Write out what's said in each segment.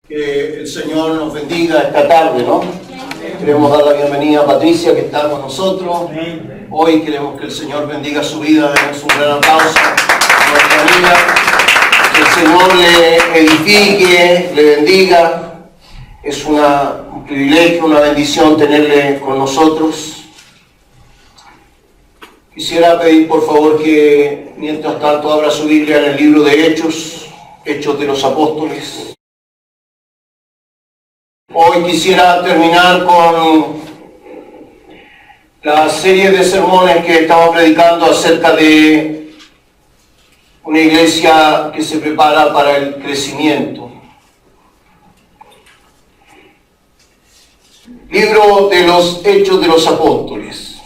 Que el Señor nos bendiga esta tarde, ¿no? Queremos dar la bienvenida a Patricia, que está con nosotros. Hoy queremos que el Señor bendiga su vida. Demos un gran aplauso a nuestra amiga. Que el Señor le edifique, le bendiga. Es un privilegio, una bendición tenerle con nosotros. Quisiera pedir por favor que mientras tanto abra su Biblia en el libro de Hechos de los Apóstoles. Hoy quisiera terminar con la serie de sermones que estamos predicando acerca de una iglesia que se prepara para el crecimiento. Libro de los Hechos de los Apóstoles.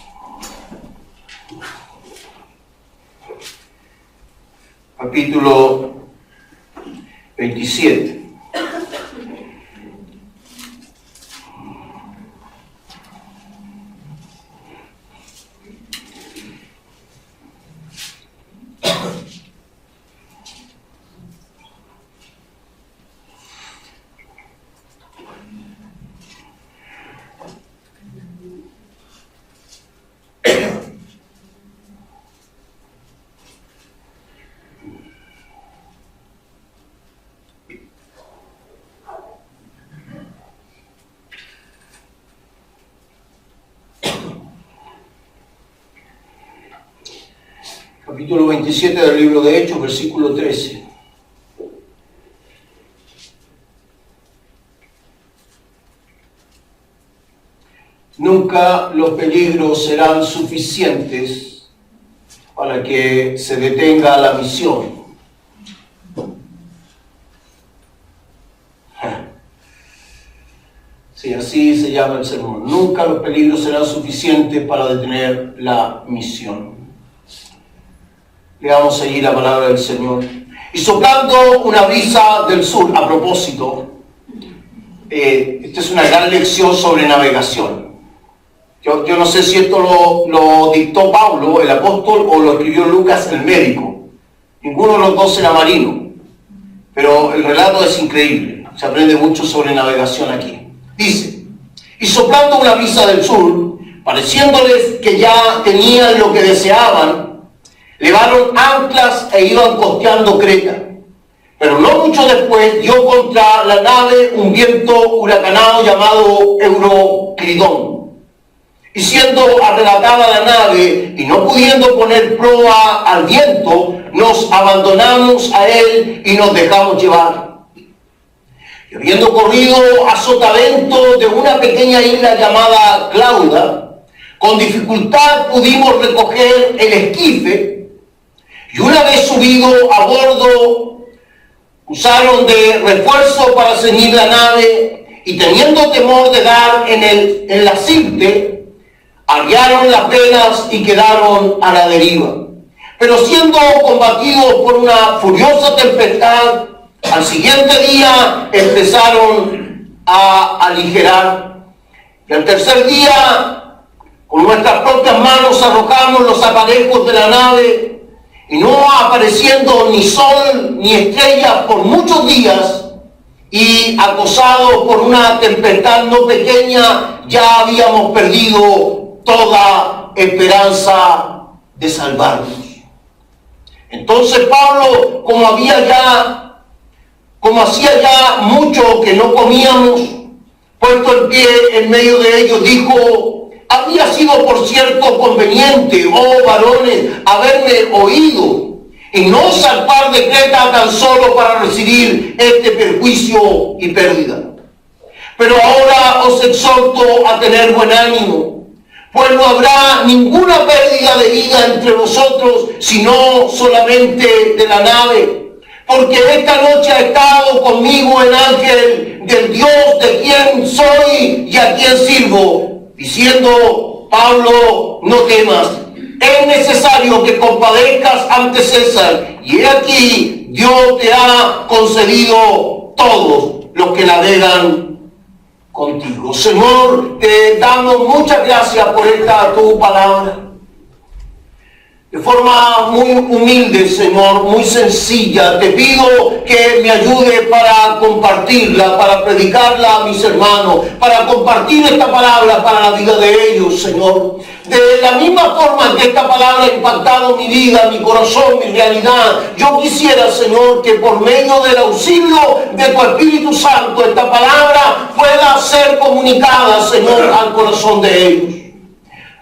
Capítulo 27. Capítulo 27 del libro de Hechos, versículo 13. Nunca los peligros serán suficientes para que se detenga la misión. Sí, así se llama el sermón. Nunca los peligros serán suficientes para detener la misión. Leamos allí la palabra del Señor. Y soplando una brisa del sur, a propósito, esta es una gran lección sobre navegación. Yo no sé si esto lo dictó Pablo, el apóstol, o lo escribió Lucas, el médico. Ninguno de los dos era marino, pero el relato es increíble. Se aprende mucho sobre navegación aquí. Dice, y soplando una brisa del sur, pareciéndoles que ya tenían lo que deseaban, levaron anclas e iban costeando Creta. Pero no mucho después dio contra la nave un viento huracanado llamado Euroclidón. Y siendo arrebatada la nave y no pudiendo poner proa al viento, nos abandonamos a él y nos dejamos llevar. Y habiendo corrido a sotavento de una pequeña isla llamada Clauda, con dificultad pudimos recoger el esquife. Y una vez subido a bordo, usaron de refuerzo para ceñir la nave, y teniendo temor de dar en la sirte, arriaron las velas y quedaron a la deriva. Pero siendo combatidos por una furiosa tempestad, al siguiente día empezaron a aligerar. Y al tercer día, con nuestras propias manos arrojamos los aparejos de la nave, y no apareciendo ni sol ni estrellas por muchos días, y acosados por una tempestad no pequeña, ya habíamos perdido toda esperanza de salvarnos. Entonces Pablo, como hacía ya mucho que no comíamos, puesto en pie en medio de ellos, dijo: había sido por cierto conveniente, oh varones, haberme oído, y no zarpar de Creta tan solo para recibir este perjuicio y pérdida. Pero ahora os exhorto a tener buen ánimo, pues no habrá ninguna pérdida de vida entre vosotros, sino solamente de la nave. Porque esta noche ha estado conmigo el ángel del Dios de quien soy y a quien sirvo, diciendo: Pablo, no temas, es necesario que compadezcas ante César, y he aquí, Dios te ha concedido todos los que navegan contigo. Señor, te damos muchas gracias por esta tu palabra. de forma muy humilde, Señor, muy sencilla, te pido que me ayude para compartirla, para predicarla a mis hermanos, para compartir esta palabra para la vida de ellos, Señor. De la misma forma que esta palabra ha impactado mi vida, mi corazón, mi realidad, yo quisiera, Señor, que por medio del auxilio de tu Espíritu Santo, esta palabra pueda ser comunicada, Señor, al corazón de ellos.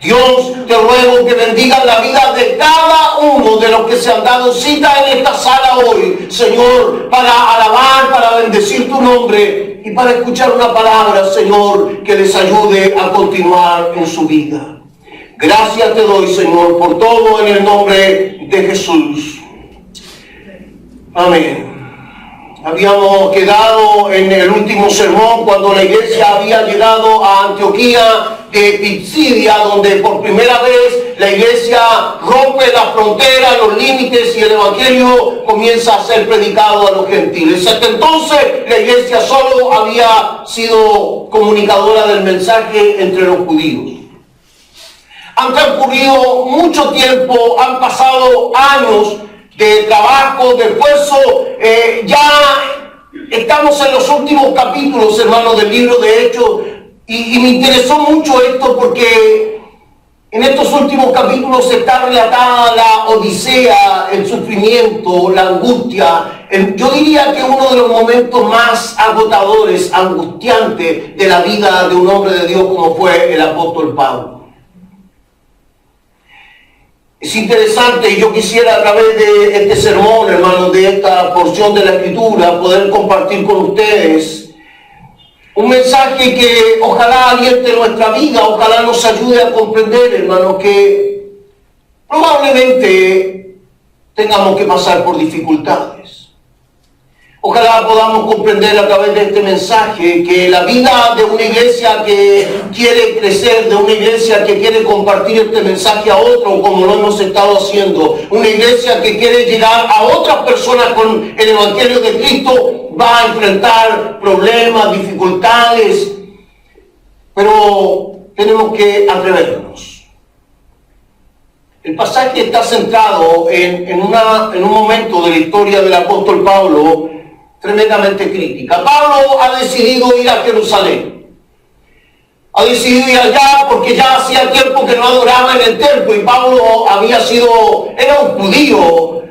Dios, te ruego que bendiga la vida de cada uno de los que se han dado cita en esta sala hoy, Señor, para alabar, para bendecir tu nombre y para escuchar una palabra, Señor, que les ayude a continuar en su vida. Gracias te doy, Señor, por todo en el nombre de Jesús. Amén. Habíamos quedado en el último sermón cuando la iglesia había llegado a Antioquía de Pisidia, donde por primera vez la iglesia rompe la frontera, los límites, y el evangelio comienza a ser predicado a los gentiles. Hasta entonces la iglesia solo había sido comunicadora del mensaje entre los judíos. Han transcurrido mucho tiempo, han pasado años de trabajo, de esfuerzo, ya estamos en los últimos capítulos, hermanos, del libro de Hechos, y me interesó mucho esto porque en estos últimos capítulos está relatada la odisea, el sufrimiento, la angustia, yo diría que uno de los momentos más agotadores, angustiantes de la vida de un hombre de Dios como fue el apóstol Pablo. Es interesante, y yo quisiera a través de este sermón, hermanos, de esta porción de la Escritura, poder compartir con ustedes un mensaje que ojalá aliente nuestra vida, ojalá nos ayude a comprender, hermanos, que probablemente tengamos que pasar por dificultades. Ojalá podamos comprender a través de este mensaje que la vida de una iglesia que quiere crecer, de una iglesia que quiere compartir este mensaje a otro, como lo hemos estado haciendo, una iglesia que quiere llegar a otras personas con el Evangelio de Cristo, va a enfrentar problemas, dificultades, pero tenemos que atrevernos. El pasaje está centrado en un momento de la historia del apóstol Pablo tremendamente crítica. Pablo ha decidido ir a Jerusalén. Ha decidido ir allá porque ya hacía tiempo que no adoraba en el templo, y Pablo era un judío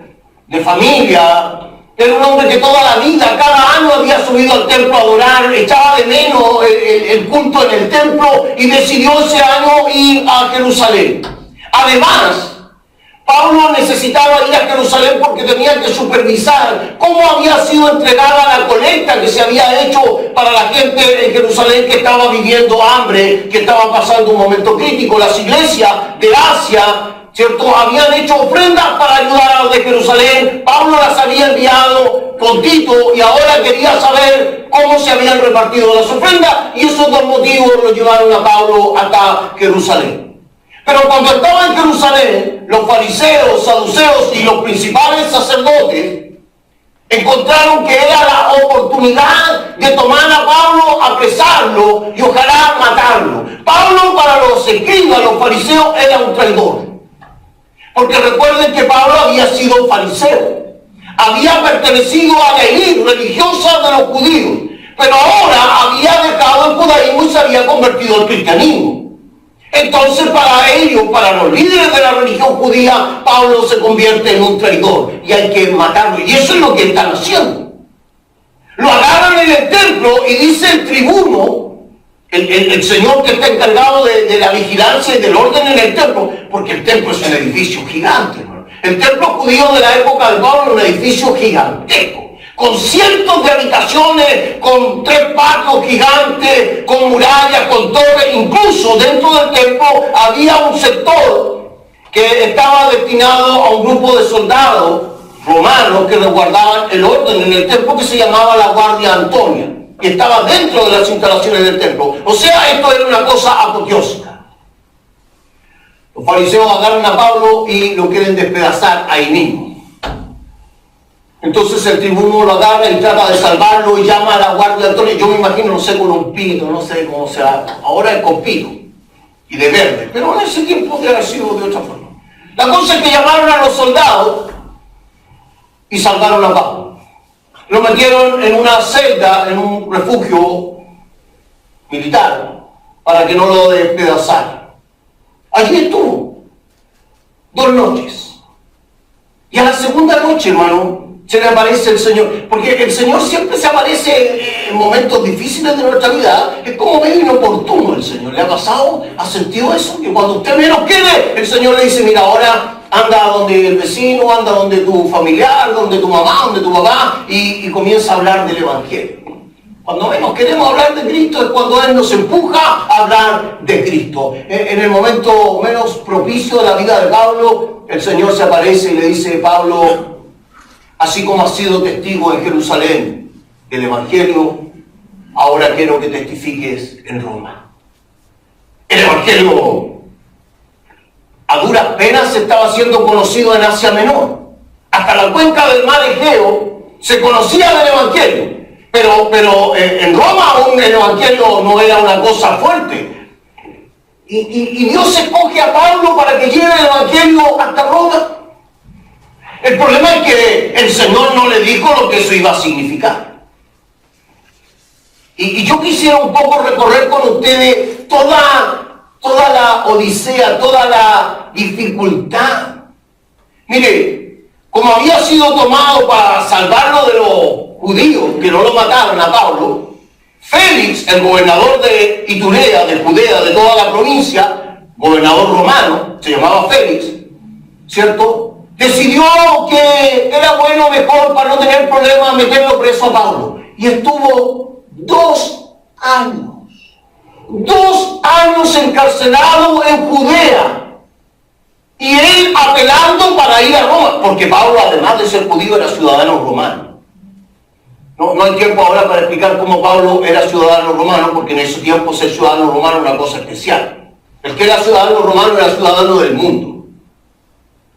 de familia, era un hombre que toda la vida, cada año había subido al templo a adorar, echaba de menos el culto en el templo y decidió ese año ir a Jerusalén. Además, Pablo necesitaba ir a Jerusalén porque tenía que supervisar cómo había sido entregada la colecta que se había hecho para la gente en Jerusalén que estaba viviendo hambre, que estaba pasando un momento crítico. Las iglesias de Asia, ¿cierto?, habían hecho ofrendas para ayudar a los de Jerusalén. Pablo las había enviado con Tito y ahora quería saber cómo se habían repartido las ofrendas, y esos dos motivos lo llevaron a Pablo hasta Jerusalén. Pero cuando estaba en Jerusalén, los fariseos, saduceos y los principales sacerdotes encontraron que era la oportunidad de tomar a Pablo, apresarlo y ojalá matarlo. Pablo, para los escribas, los fariseos, era un traidor. Porque recuerden que Pablo había sido fariseo, había pertenecido a la élite religiosa de los judíos, pero ahora había dejado el judaísmo y se había convertido al cristianismo. Entonces, para ellos, para los líderes de la religión judía, Pablo se convierte en un traidor y hay que matarlo. Y eso es lo que están haciendo. Lo agarran en el templo y dice el tribuno, el señor que está encargado de la vigilancia y del orden en el templo, porque el templo es un edificio gigante, hermano. El templo judío de la época de Pablo era un edificio gigantesco, con cientos de habitaciones, con 3 patios gigantes, con murallas, con torres. Incluso dentro del templo había un sector que estaba destinado a un grupo de soldados romanos que resguardaban el orden en el templo, que se llamaba la Guardia Antonia, y estaba dentro de las instalaciones del templo. O sea, esto era una cosa apoteósica. Los fariseos agarran a Pablo y lo quieren despedazar ahí mismo. Entonces el tribuno lo agarra y trata de salvarlo y llama a la Guardia Antonia. Yo me imagino, no sé, con un pito, no sé cómo sea. Ahora es con pito y de verde, pero en ese tiempo debe haber sido de otra forma. La cosa es que llamaron a los soldados y salvaron a Pablo. Lo metieron en una celda, en un refugio militar, para que no lo despedazaran. Allí estuvo 2 noches. Y a la segunda noche, hermano, se le aparece el Señor. Porque el Señor siempre se aparece en momentos difíciles de nuestra vida. Es como medio inoportuno el Señor. ¿Le ha pasado? ¿Ha sentido eso? Que cuando usted menos quiere, el Señor le dice, mira, ahora anda donde el vecino, anda donde tu familiar, donde tu mamá, donde tu papá, y comienza a hablar del Evangelio. Cuando menos queremos hablar de Cristo es cuando Él nos empuja a hablar de Cristo. En el momento menos propicio de la vida de Pablo, el Señor se aparece y le dice, Pablo, así como has sido testigo en Jerusalén del Evangelio, ahora quiero que testifiques en Roma. El Evangelio a duras penas estaba siendo conocido en Asia Menor. Hasta la cuenca del mar Egeo se conocía del Evangelio. Pero en Roma aún el Evangelio no era una cosa fuerte. Y Dios escoge a Pablo para que lleve el Evangelio hasta Roma. El problema es que el Señor no le dijo lo que eso iba a significar. Y yo quisiera un poco recorrer con ustedes toda la odisea, toda la dificultad. Mire, como había sido tomado para salvarlo de los judíos, que no lo mataron a Pablo, Félix, el gobernador de Iturea, de Judea, de toda la provincia, gobernador romano, se llamaba Félix, ¿cierto? Decidió que era bueno, mejor, para no tener problemas, meterlo preso a Pablo. Y estuvo 2 años. 2 años encarcelado en Judea. Y él apelando para ir a Roma, porque Pablo, además de ser judío, era ciudadano romano. No hay tiempo ahora para explicar cómo Pablo era ciudadano romano, porque en ese tiempo ser ciudadano romano era una cosa especial. El que era ciudadano romano era ciudadano del mundo.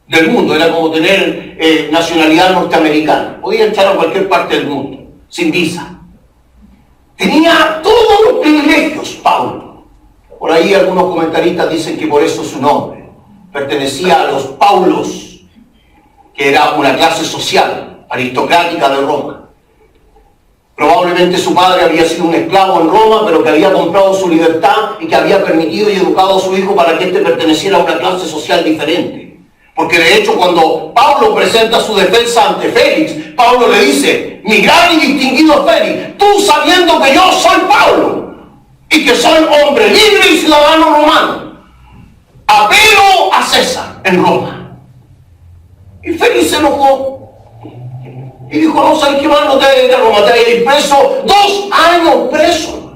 Del mundo, era como tener nacionalidad norteamericana. Podía echar a cualquier parte del mundo, sin visa. Tenía todos los privilegios, Pablo. Por ahí algunos comentaristas dicen que por eso su nombre pertenecía a los Paulos, que era una clase social, aristocrática de Roma. Probablemente su padre había sido un esclavo en Roma, pero que había comprado su libertad y que había permitido y educado a su hijo para que éste perteneciera a una clase social diferente. Porque de hecho cuando Pablo presenta su defensa ante Félix, Pablo le dice, mi gran y distinguido Félix, tú sabiendo que yo soy Pablo y que soy hombre libre y ciudadano romano, apelo a César en Roma. Y Félix se enojó. Y dijo, no, ¿sabes qué más? No te voy a ir a Roma, te voy a ir preso, 2 años preso.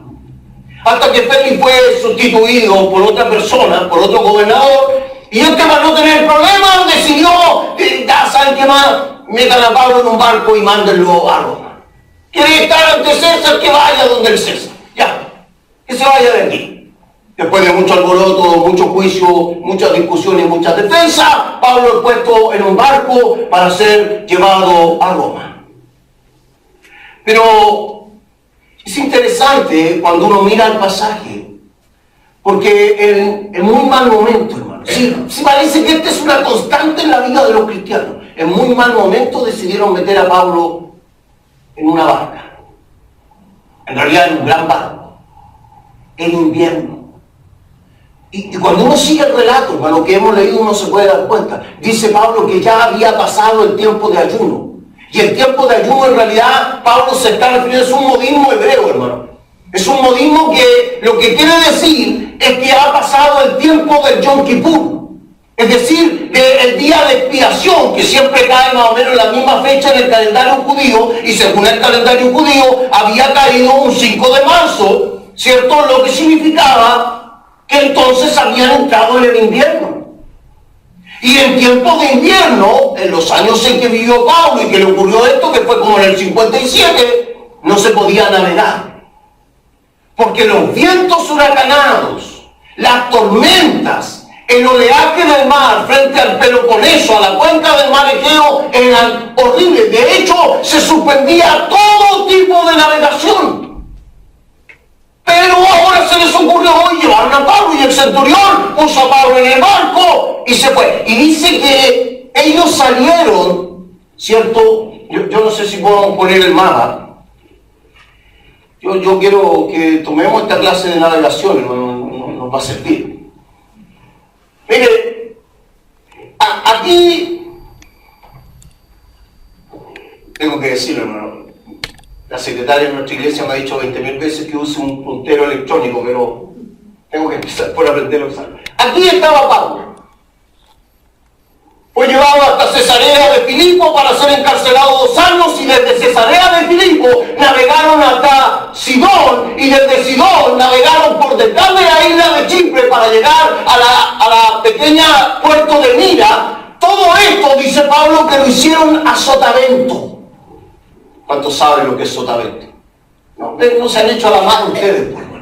Hasta que Félix fue sustituido por otra persona, por otro gobernador, y este, para no tener problemas, decidió, ya saben qué más, metan a Pablo en un barco y mándenlo a Roma. ¿Quiere estar ante César? Que vaya donde el César. Ya, que se vaya de aquí. Después de mucho alboroto, mucho juicio, muchas discusiones, muchas defensas, Pablo es puesto en un barco para ser llevado a Roma. Pero es interesante cuando uno mira el pasaje, porque en muy mal momento, hermano, sí parece que esta es una constante en la vida de los cristianos, en muy mal momento decidieron meter a Pablo en una barca, en realidad en un gran barco, en invierno. Y cuando uno sigue el relato, hermano, que hemos leído, uno se puede dar cuenta. Dice Pablo que ya había pasado el tiempo de ayuno. Y el tiempo de ayuno, en realidad, Pablo se está refiriendo, es un modismo hebreo, hermano. Es un modismo que lo que quiere decir es que ha pasado el tiempo del Yom Kippur. Es decir, el día de expiación, que siempre cae más o menos en la misma fecha en el calendario judío, y según el calendario judío, había caído un 5 de marzo, ¿cierto? Lo que significaba que entonces habían entrado en el invierno. Y en tiempos de invierno, en los años en que vivió Pablo y que le ocurrió esto, que fue como en el 57, no se podía navegar. Porque los vientos huracanados, las tormentas, el oleaje del mar frente al Peloponeso, a la cuenca del mar Egeo, eran horribles. De hecho, se suspendía todo tipo de navegación. Pero ahora se les ocurrió hoy, llevaron a Pablo y el centurión puso a Pablo en el barco y se fue. Y dice que ellos salieron, ¿cierto? Yo no sé si podemos poner el mapa. Yo quiero que tomemos esta clase de navegación, nos va a servir. Mire, aquí, tengo que decirlo, hermano, la secretaria de nuestra iglesia me ha dicho 20.000 veces que use un puntero electrónico, pero tengo que empezar por aprender a usarlo. Aquí estaba Pablo. Fue llevado hasta Cesarea de Filipo para ser encarcelado 2 años, y desde Cesarea de Filipo navegaron hasta Sidón, y desde Sidón navegaron por detrás de la isla de Chipre para llegar a la pequeña puerto de Mira. Todo esto, dice Pablo, que lo hicieron a sotavento. ¿Cuántos saben lo que es sotavento? No se han hecho a la mano ustedes, por favor.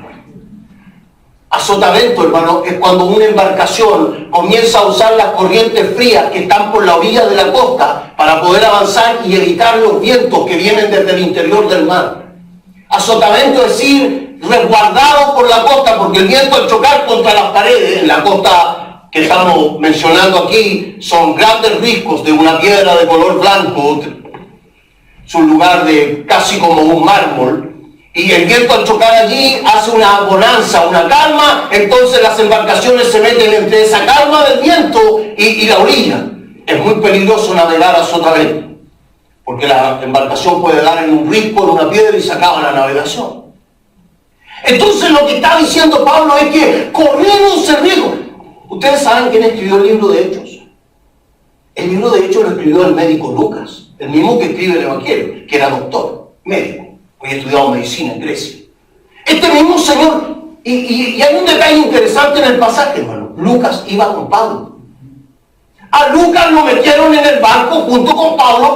A sotavento, hermano, es cuando una embarcación comienza a usar las corrientes frías que están por la orilla de la costa para poder avanzar y evitar los vientos que vienen desde el interior del mar. A sotavento es decir, resguardado por la costa, porque el viento al chocar contra las paredes, en la costa que estamos mencionando aquí, son grandes riscos de una piedra de color blanco, es un lugar de casi como un mármol. Y el viento al chocar allí hace una bonanza, una calma, entonces las embarcaciones se meten entre esa calma del viento y la orilla. Es muy peligroso navegar a sotavento, porque la embarcación puede dar en un risco, en una piedra, y se acaba la navegación. Entonces lo que está diciendo Pablo es que corremos el riesgo. ¿Ustedes saben quién escribió el libro de Hechos? El libro de Hechos lo escribió el médico Lucas, el mismo que escribe el Evangelio, que era doctor, médico. Hoy he estudiado medicina en Grecia. Este mismo señor, y hay un detalle interesante en el pasaje, hermano. Lucas iba con Pablo. A Lucas lo metieron en el barco junto con Pablo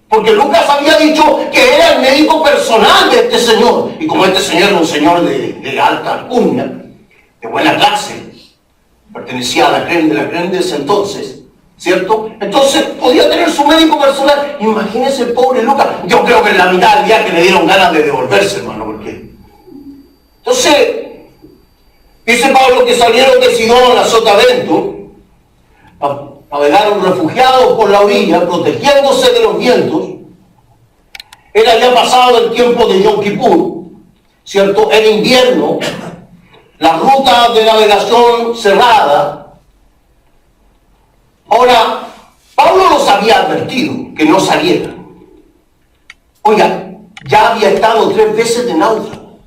porque Lucas había dicho que era el médico personal de este señor. Y como este señor era un señor de alta alcurnia, de buena clase, pertenecía a la creen de ese entonces, ¿cierto? Entonces podía tener su médico personal. Imagínense el pobre Lucas. Yo creo que en la mitad del viaje le dieron ganas de devolverse, hermano, porque... Entonces, dice Pablo que salieron de Sidón a sotavento, navegaron refugiados por la orilla, protegiéndose de los vientos. Era ya pasado el tiempo de Yom Kippur, ¿cierto? Era invierno, la ruta de navegación cerrada. Ahora, Pablo los había advertido que no salieran. Oiga, ya había estado 3 veces de náufrago.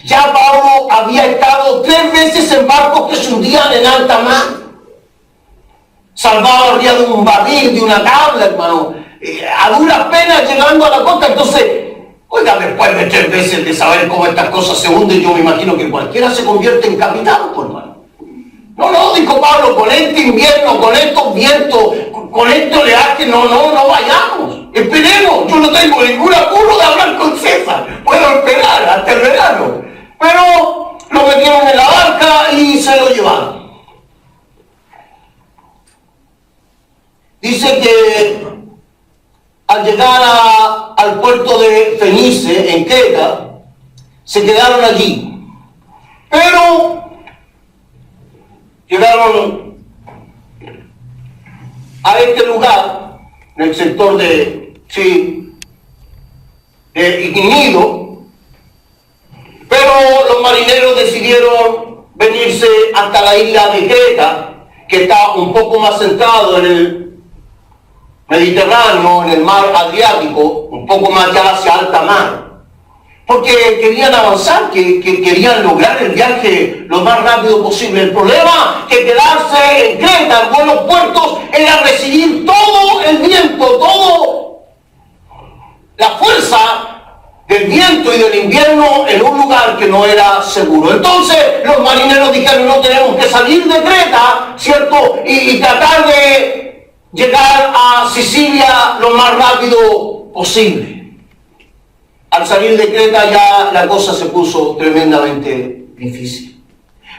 Ya Pablo había estado 3 veces en barcos que se hundían en alta mar. Salvado arriba de un barril, de una tabla, hermano. A duras penas llegando a la costa. Entonces, oiga, después de 3 veces de saber cómo estas cosas se hunden, yo me imagino que cualquiera se convierte en capitán, pues, hermano. No, dijo Pablo, con este invierno, con estos vientos, con este oleaje, no vayamos. Esperemos, yo no tengo ningún apuro de hablar con César. Puedo esperar hasta el verano. Pero lo metieron en la barca y se lo llevaron. Dice que al llegar al puerto de Fenice, en Creta, se quedaron allí. Pero llegaron a este lugar, en el sector de Ignido, pero los marineros decidieron venirse hasta la isla de Creta, que está un poco más centrado en el Mediterráneo, en el mar Adriático, un poco más allá hacia alta mar, porque querían avanzar, que querían lograr el viaje lo más rápido posible. El problema que quedarse en Creta, en buenos puertos, era recibir todo el viento, todo la fuerza del viento y del invierno en un lugar que no era seguro. Entonces los marineros dijeron, no, tenemos que salir de Creta, ¿cierto? Y tratar de llegar a Sicilia lo más rápido posible. Al salir de Creta ya la cosa se puso tremendamente difícil.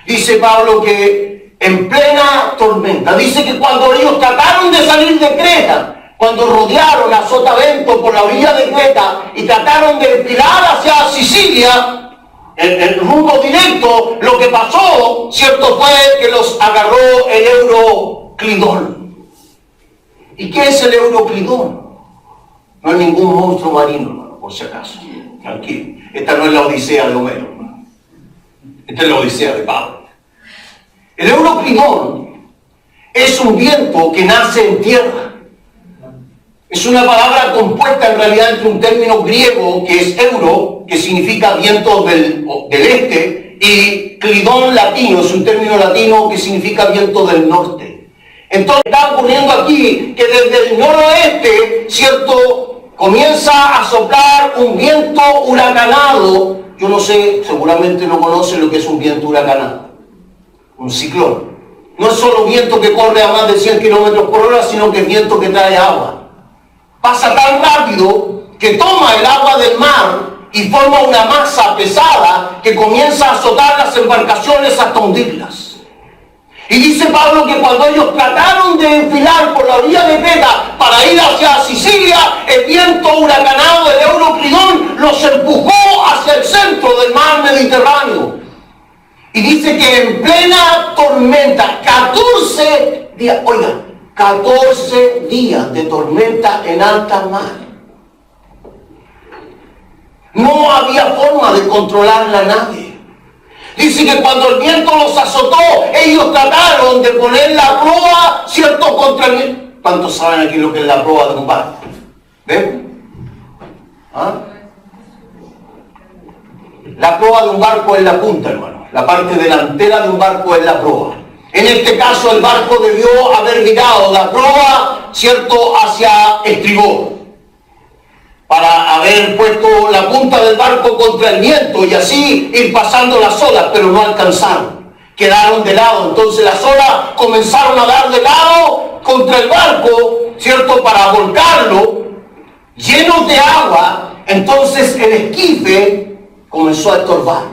Dice Pablo que en plena tormenta, dice que cuando ellos trataron de salir de Creta, cuando rodearon a sotavento por la orilla de Creta y trataron de desfilar hacia Sicilia, el rumbo directo, lo que pasó, cierto, fue que los agarró el Euroclidón. ¿Y qué es el Euroclidón? No es ningún monstruo marino, hermano, por si acaso. Tranquilo. Esta no es la Odisea de Homero, hermano. Esta es la Odisea de Pablo. El Euroclidón es un viento que nace en tierra. Es una palabra compuesta en realidad entre un término griego que es euro, que significa viento del este, y clidón latino, es un término latino que significa viento del norte. Entonces está ocurriendo aquí que desde el noroeste, ¿cierto?, comienza a soplar un viento huracanado. Yo no sé, seguramente no conocen lo que es un viento huracanado. Un ciclón. No es solo viento que corre a más de 100 kilómetros por hora, sino que es viento que trae agua. Pasa tan rápido que toma el agua del mar y forma una masa pesada que comienza a azotar las embarcaciones hasta hundirlas. Y dice Pablo que cuando ellos trataron de enfilar por la orilla de Creta para ir hacia Sicilia, el viento huracanado del Euroclidón los empujó hacia el centro del mar Mediterráneo. Y dice que en plena tormenta, 14 días, oiga, 14 días de tormenta en alta mar. No había forma de controlar la nave. Dice que cuando el viento los azotó, ellos trataron de poner la proa, ¿cierto?, contra el viento. ¿Cuántos saben aquí lo que es la proa de un barco? ¿Ven? ¿Ah? La proa de un barco es la punta, hermano. La parte delantera de un barco es la proa. En este caso el barco debió haber virado la proa, ¿cierto?, hacia estribor, para haber puesto la punta del barco contra el viento y así ir pasando las olas, pero no alcanzaron. Quedaron de lado. Entonces las olas comenzaron a dar de lado contra el barco, ¿cierto?, para volcarlo, llenos de agua. Entonces el esquife comenzó a estorbar.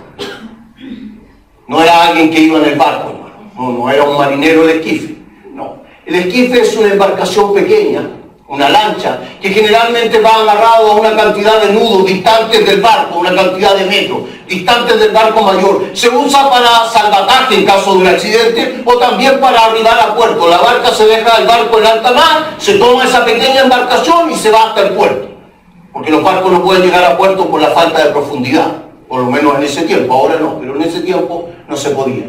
No era alguien que iba en el barco, hermano. No era un marinero el esquife. No. El esquife es una embarcación pequeña, una lancha, que generalmente va agarrado a una cantidad de nudos distantes del barco, una cantidad de metros, distantes del barco mayor. Se usa para salvataje en caso de un accidente o también para arribar a puerto. La barca se deja del barco en alta mar, se toma esa pequeña embarcación y se va hasta el puerto. Porque los barcos no pueden llegar a puerto por la falta de profundidad. Por lo menos en ese tiempo, ahora no, pero en ese tiempo no se podía.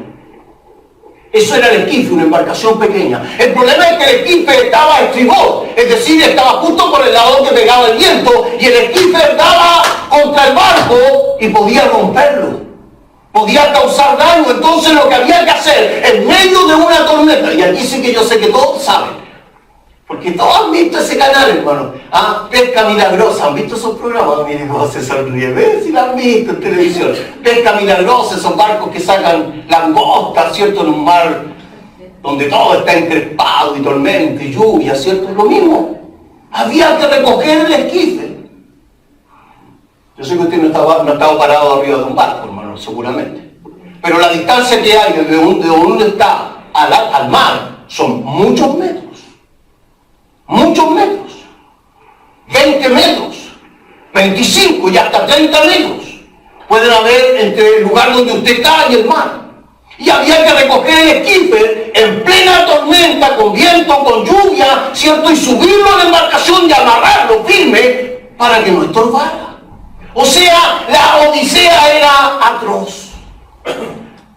Eso era el esquife, una embarcación pequeña. El problema es que el esquife estaba a estribor, es decir, estaba justo por el lado que pegaba el viento, y el esquife daba contra el barco y podía romperlo, podía causar daño. Entonces lo que había que hacer en medio de una tormenta, y aquí sí que yo sé que todos saben, porque todos han visto ese canal, hermano. Ah, Pesca Milagrosa, ¿han visto esos programas? Miren cómo se sonríe, ven si lo han visto en televisión. Pesca Milagrosa, esos barcos que sacan langostas, ¿cierto?, en un mar donde todo está encrespado y tormenta y lluvia, ¿cierto? Lo mismo. Había que recoger el esquife. Yo sé que usted no estaba parado arriba de un barco, hermano, seguramente. Pero la distancia que hay de donde está al mar son muchos metros. Muchos metros, 20 metros, 25 y hasta 30 metros pueden haber entre el lugar donde usted está y el mar. Y había que recoger el esquife en plena tormenta, con viento, con lluvia, ¿cierto? Y subirlo a la embarcación y amarrarlo firme para que no estorbara. O sea, la odisea era atroz.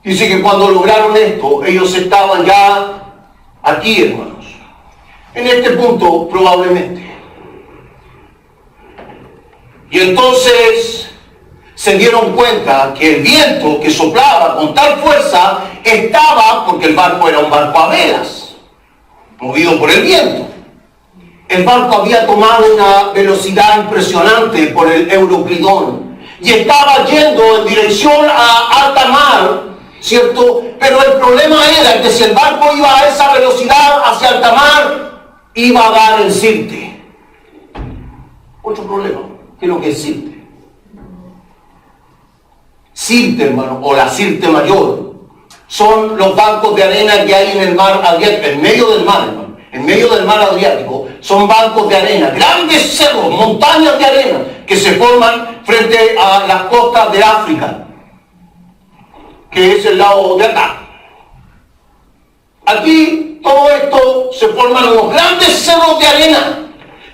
Dice que cuando lograron esto, ellos estaban ya aquí, hermanos. En este punto, probablemente. Y entonces se dieron cuenta que el viento que soplaba con tal fuerza estaba, porque el barco era un barco a velas, movido por el viento. El barco había tomado una velocidad impresionante por el Euroclidón y estaba yendo en dirección a alta mar, ¿cierto? Pero el problema era que si el barco iba a esa velocidad hacia alta mar, iba a dar en Sirte. Otro problema. ¿Qué es lo que es Sirte? Sirte, hermano, o la Sirte Mayor, son los bancos de arena que hay en el mar Adriático, en medio del mar, hermano, en medio del mar Adriático. Son bancos de arena, grandes cerros, montañas de arena que se forman frente a las costas de África. que es el lado de acá. Aquí todo esto se forman unos grandes cerros de arena,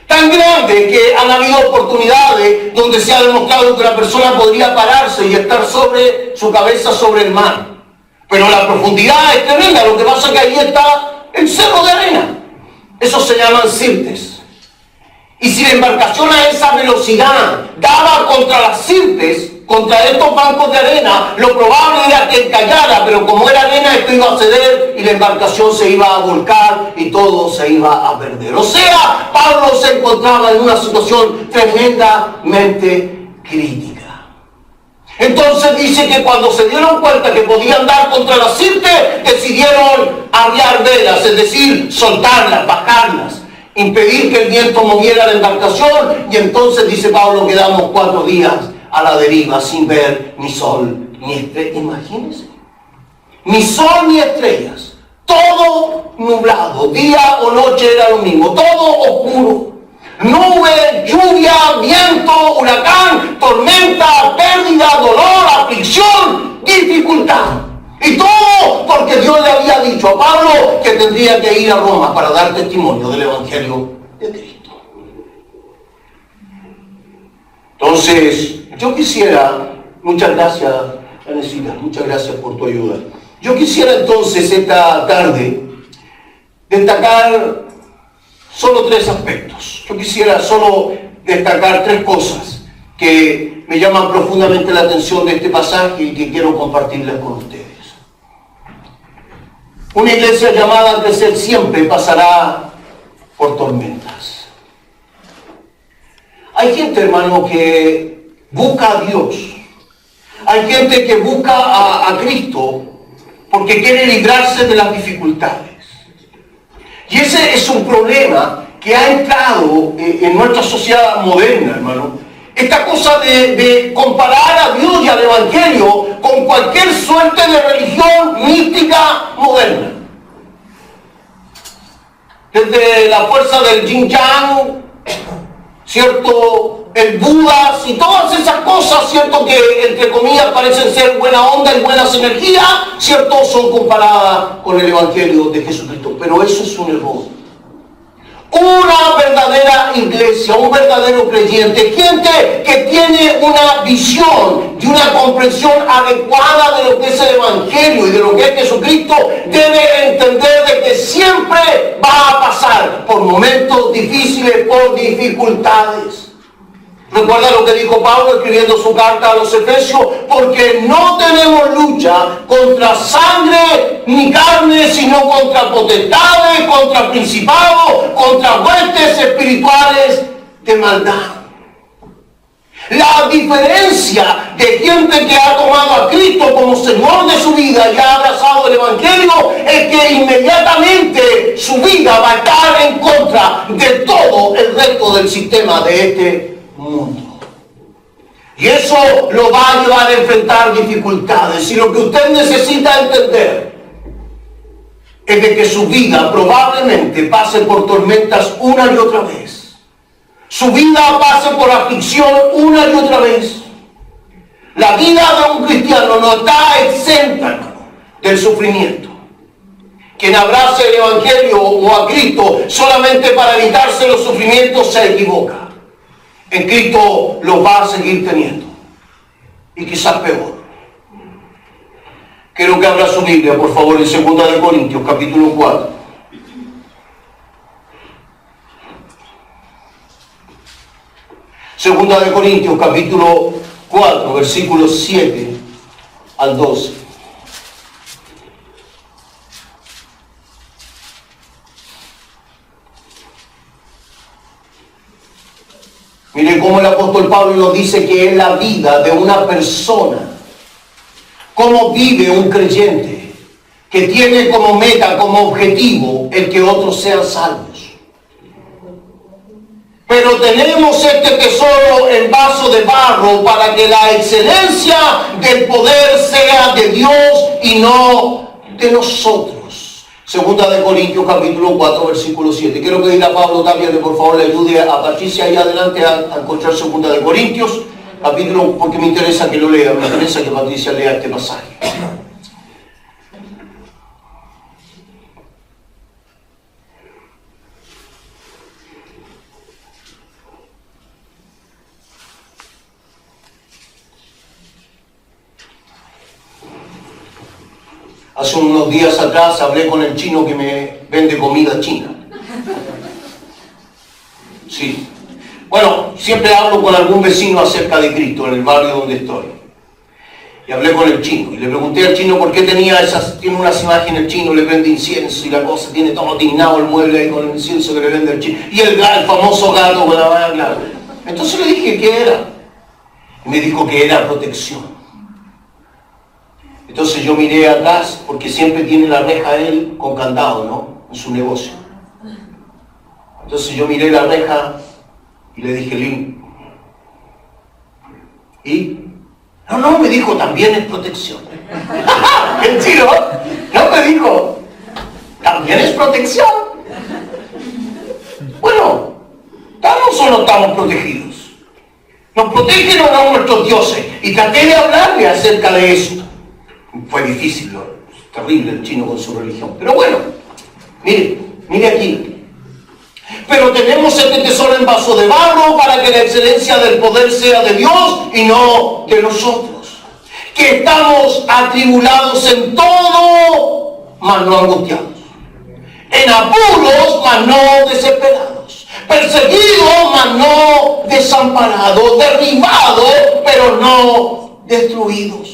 tan grandes que han habido oportunidades donde se ha demostrado que una persona podría pararse y estar sobre su cabeza sobre el mar. Pero la profundidad es tremenda, lo que pasa es que ahí está el cerro de arena. Esos se llaman sirtes. Y si la embarcación a esa velocidad daba contra las sirtes, contra estos bancos de arena, lo probable era que encallara, pero como era arena, esto iba a ceder y la embarcación se iba a volcar y todo se iba a perder. O sea, Pablo se encontraba en una situación tremendamente crítica. Entonces dice que cuando se dieron cuenta que podían dar contra las sirtes, decidieron arriar velas, es decir, soltarlas, bajarlas, impedir que el viento moviera la embarcación, y entonces dice Pablo, quedamos 4 días a la deriva sin ver ni sol ni estrellas. Imagínense, ni sol ni estrellas, todo nublado, día o noche era lo mismo, todo oscuro, nube, lluvia, viento, huracán, tormenta, pérdida, dolor, aflicción, dificultad. Y todo porque Dios le había dicho a Pablo que tendría que ir a Roma para dar testimonio del Evangelio de Cristo. Entonces, yo quisiera, muchas gracias, Anesita, muchas gracias por tu ayuda. Yo quisiera entonces esta tarde destacar solo 3 aspectos. Yo quisiera solo destacar 3 cosas que me llaman profundamente la atención de este pasaje y que quiero compartirlas con ustedes. Una iglesia llamada a crecer siempre pasará por tormentas. Hay gente, hermano, que busca a Dios. Hay gente que busca a Cristo porque quiere librarse de las dificultades. Y ese es un problema que ha entrado en nuestra sociedad moderna, hermano. Esta cosa de comparar a Dios y al Evangelio con cualquier suerte de religión mística moderna. Desde la fuerza del Yin Yang, ¿cierto? El Buda y todas esas cosas, ¿cierto? Que entre comillas parecen ser buena onda y buenas energías, ¿cierto? Son comparadas con el Evangelio de Jesucristo. Pero eso es un error. Una verdadera iglesia, un verdadero creyente, gente que tiene una visión y una comprensión adecuada de lo que es el Evangelio y de lo que es Jesucristo, debe entender de que siempre va a pasar por momentos difíciles, por dificultades. Recuerda lo que dijo Pablo escribiendo su carta a los Efesios, porque no tenemos lucha contra sangre ni carne, sino contra potestades, contra principados, contra huestes espirituales de maldad. La diferencia de gente que ha tomado a Cristo como Señor de su vida y ha abrazado el Evangelio es que inmediatamente su vida va a estar en contra de todo el resto del sistema de este mundo. Y eso lo va a llevar a enfrentar dificultades. Y lo que usted necesita entender es de que su vida probablemente pase por tormentas una y otra vez. Su vida pase por aflicción una y otra vez. La vida de un cristiano no está exenta, hermano, del sufrimiento. Quien abrace el Evangelio o a Cristo solamente para evitarse los sufrimientos se equivoca. En Cristo los va a seguir teniendo. Y quizás peor. Quiero que abra su Biblia, por favor, en 2 Corintios, capítulo 4. Segunda de Corintios, capítulo 4, versículos 7 al 12. Miren cómo el apóstol Pablo nos dice que es la vida de una persona. Cómo vive un creyente que tiene como meta, como objetivo, el que otros sean salvos. Pero tenemos este tesoro en vaso de barro para que la excelencia del poder sea de Dios y no de nosotros. Segunda de Corintios capítulo 4 versículo 7. Quiero pedir a Pablo también que por favor le ayude a Patricia ahí adelante a encontrar Segunda de Corintios capítulo, porque me interesa que lo lea, me interesa que Patricia lea este pasaje. Hace unos días atrás hablé con el chino que me vende comida china. Sí. Bueno, siempre hablo con algún vecino acerca de Cristo en el barrio donde estoy. Y hablé con el chino y le pregunté al chino por qué tiene unas imágenes, el chino le vende incienso y la cosa, tiene todo tiznado el mueble ahí con el incienso que le vende el chino. Y el famoso gato con la mano clara. Entonces le dije qué era. Y me dijo que era protección. Entonces yo miré atrás, porque siempre tiene la reja él con candado, ¿no? En su negocio. Entonces yo miré la reja y le dije, Lin. ¿Y? No, me dijo, también es protección. El chino no me dijo, también es protección. Bueno, ¿estamos o no estamos protegidos? ¿Nos protegen o no nuestros dioses? Y traté de hablarle acerca de eso. Fue difícil, terrible el chino con su religión. Pero bueno, mire aquí. Pero tenemos este tesoro en vaso de barro para que la excelencia del poder sea de Dios y no de nosotros. Que estamos atribulados en todo, mas no angustiados. En apuros, mas no desesperados. Perseguidos, mas no desamparados. Derribados, pero no destruidos.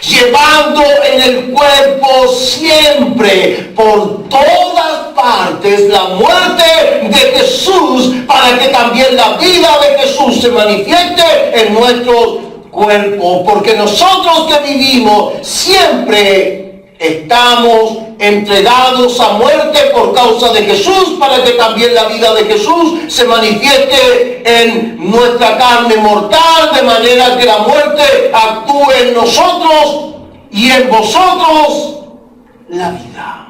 Llevando en el cuerpo siempre, por todas partes, la muerte de Jesús, para que también la vida de Jesús se manifieste en nuestros cuerpos. Porque nosotros que vivimos siempre estamos entregados a muerte por causa de Jesús, para que también la vida de Jesús se manifieste en nuestra carne mortal, de manera que la muerte actúe en nosotros y en vosotros la vida.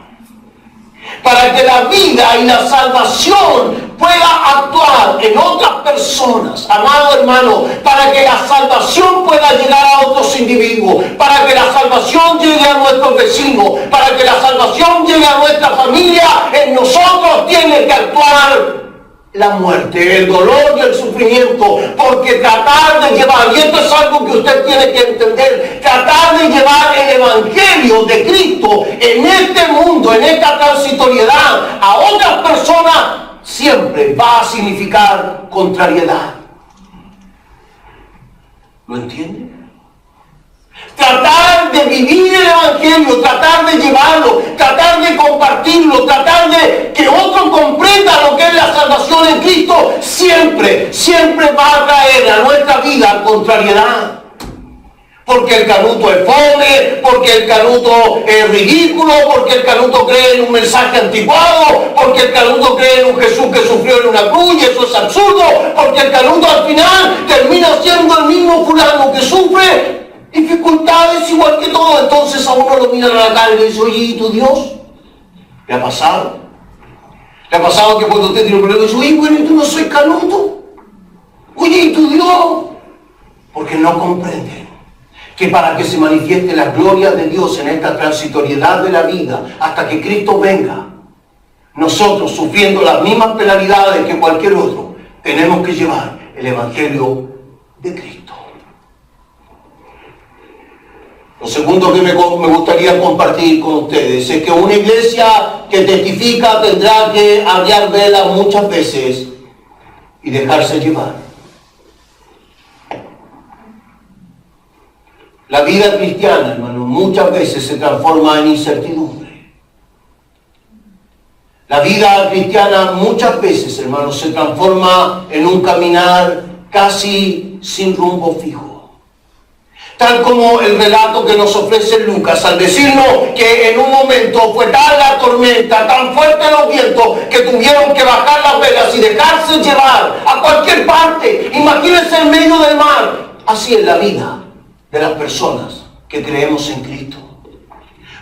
Para que la vida y la salvación pueda actuar en otras personas, amado hermano, para que la salvación pueda llegar a otros individuos, para que la salvación llegue a nuestros vecinos, para que la salvación llegue a nuestra familia, en nosotros tiene que actuar la muerte, el dolor y el sufrimiento, porque tratar de llevar, y esto es algo que usted tiene que entender, tratar de llevar el evangelio de Cristo en este mundo, en esta transitoriedad, a otras personas, siempre va a significar contrariedad. ¿Lo entiende? Tratar de vivir el evangelio, tratar de llevarlo, tratar de compartirlo, tratar de que otro comprenda lo que es la salvación en Cristo, siempre va a traer a nuestra vida contrariedad. Porque el canuto es fome, porque el canuto es ridículo, porque el canuto cree en un mensaje anticuado, porque el canuto cree en un Jesús que sufrió en una cruz y eso es absurdo, porque el canuto al final termina siendo el mismo fulano que sufre dificultades igual que todo. Entonces a uno lo miran a la cara y le dice, oye, ¿y tu Dios? ¿Le ha pasado? ¿Le ha pasado que cuando usted tiene un problema dice, oye, bueno, ¿y tú no soy canuto? Oye, ¿y tu Dios? Porque no comprenden que para que se manifieste la gloria de Dios en esta transitoriedad de la vida, hasta que Cristo venga, nosotros, sufriendo las mismas penalidades que cualquier otro, tenemos que llevar el evangelio de Cristo. Lo segundo que me gustaría compartir con ustedes es que una iglesia que testifica tendrá que arriar velas muchas veces y dejarse llevar. La vida cristiana, hermano, muchas veces se transforma en incertidumbre. La vida cristiana muchas veces, hermano, se transforma en un caminar casi sin rumbo fijo. Tal como el relato que nos ofrece Lucas al decirnos que en un momento fue tal la tormenta, tan fuerte los vientos, que tuvieron que bajar las velas y dejarse llevar a cualquier parte. Imagínense en medio del mar. Así es la vida de las personas que creemos en Cristo.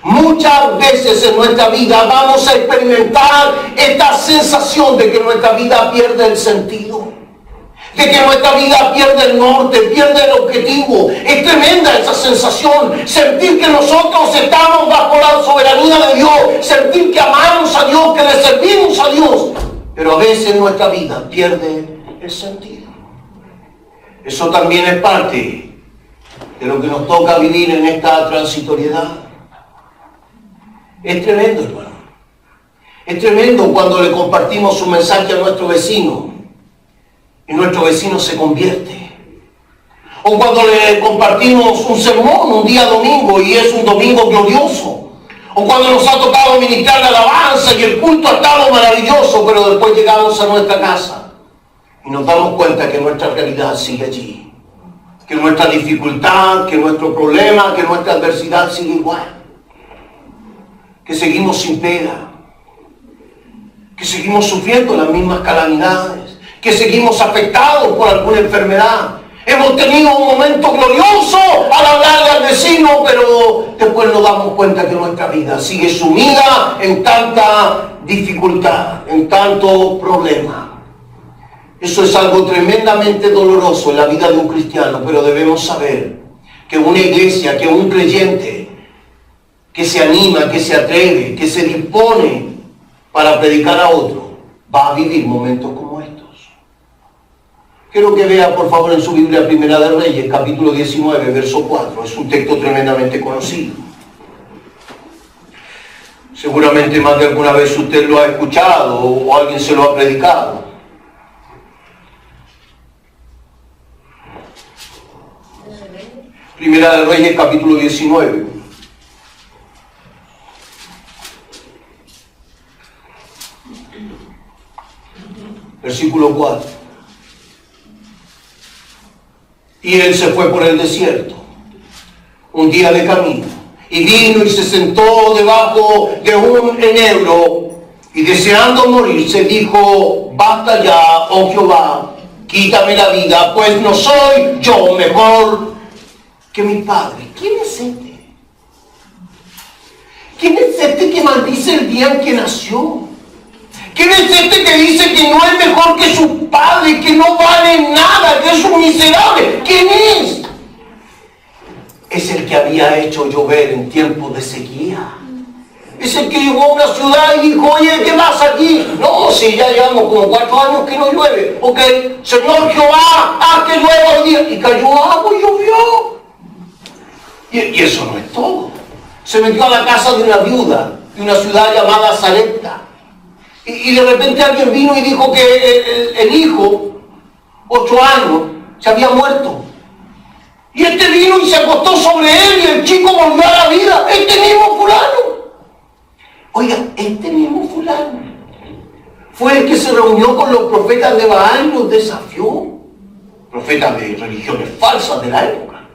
Muchas veces en nuestra vida vamos a experimentar esta sensación de que nuestra vida pierde el sentido, de que nuestra vida pierde el norte, pierde el objetivo. Es tremenda esa sensación, sentir que nosotros estamos bajo la soberanía de Dios, sentir que amamos a Dios, que le servimos a Dios, pero a veces nuestra vida pierde el sentido. Eso también es parte de lo que nos toca vivir en esta transitoriedad. Es tremendo, hermano. Es tremendo cuando le compartimos un mensaje a nuestro vecino y nuestro vecino se convierte. O cuando le compartimos un sermón un día domingo y es un domingo glorioso. O cuando nos ha tocado ministrar la alabanza y el culto ha estado maravilloso, pero después llegamos a nuestra casa y nos damos cuenta que nuestra realidad sigue allí. Que nuestra dificultad, que nuestro problema, que nuestra adversidad sigue igual. Que seguimos sin pega. Que seguimos sufriendo las mismas calamidades. Que seguimos afectados por alguna enfermedad. Hemos tenido un momento glorioso al hablarle al vecino, pero después nos damos cuenta que nuestra vida sigue sumida en tanta dificultad, en tanto problema. Eso es algo tremendamente doloroso en la vida de un cristiano, pero debemos saber que una iglesia, que un creyente que se anima, que se atreve, que se dispone para predicar a otro, va a vivir momentos como estos. Quiero que vea, por favor, en su Biblia, Primera de Reyes, capítulo 19, verso 4. Es un texto tremendamente conocido. Seguramente más de alguna vez usted lo ha escuchado o alguien se lo ha predicado. Primera de Reyes, capítulo 19. Versículo 4. Y él se fue por el desierto, un día de camino, y vino y se sentó debajo de un enebro, y deseando morirse dijo: basta ya, oh Jehová, quítame la vida, pues no soy yo mejor que mi padre. ¿Quién es este? ¿Quién es este que maldice el día en que nació? ¿Quién es este que dice que no es mejor que su padre, que no vale nada, que es un miserable? ¿Quién es? Es el que había hecho llover en tiempos de sequía. Es el que llegó a una ciudad y dijo: oye, ¿qué pasa aquí? No, si ya llevamos como 4 años que no llueve. Ok, Señor Jehová, haz que llueva hoy día. Y cayó agua y llovió. Y eso no es todo. Se metió a la casa de una viuda, de una ciudad llamada Sarepta. Y de repente alguien vino y dijo que el hijo, 8 años, se había muerto. Y este vino y se acostó sobre él y el chico volvió a la vida. Este mismo fulano. Oiga, este mismo fulano fue el que se reunió con los profetas de Baal y los desafió. Profetas de religiones falsas de la época.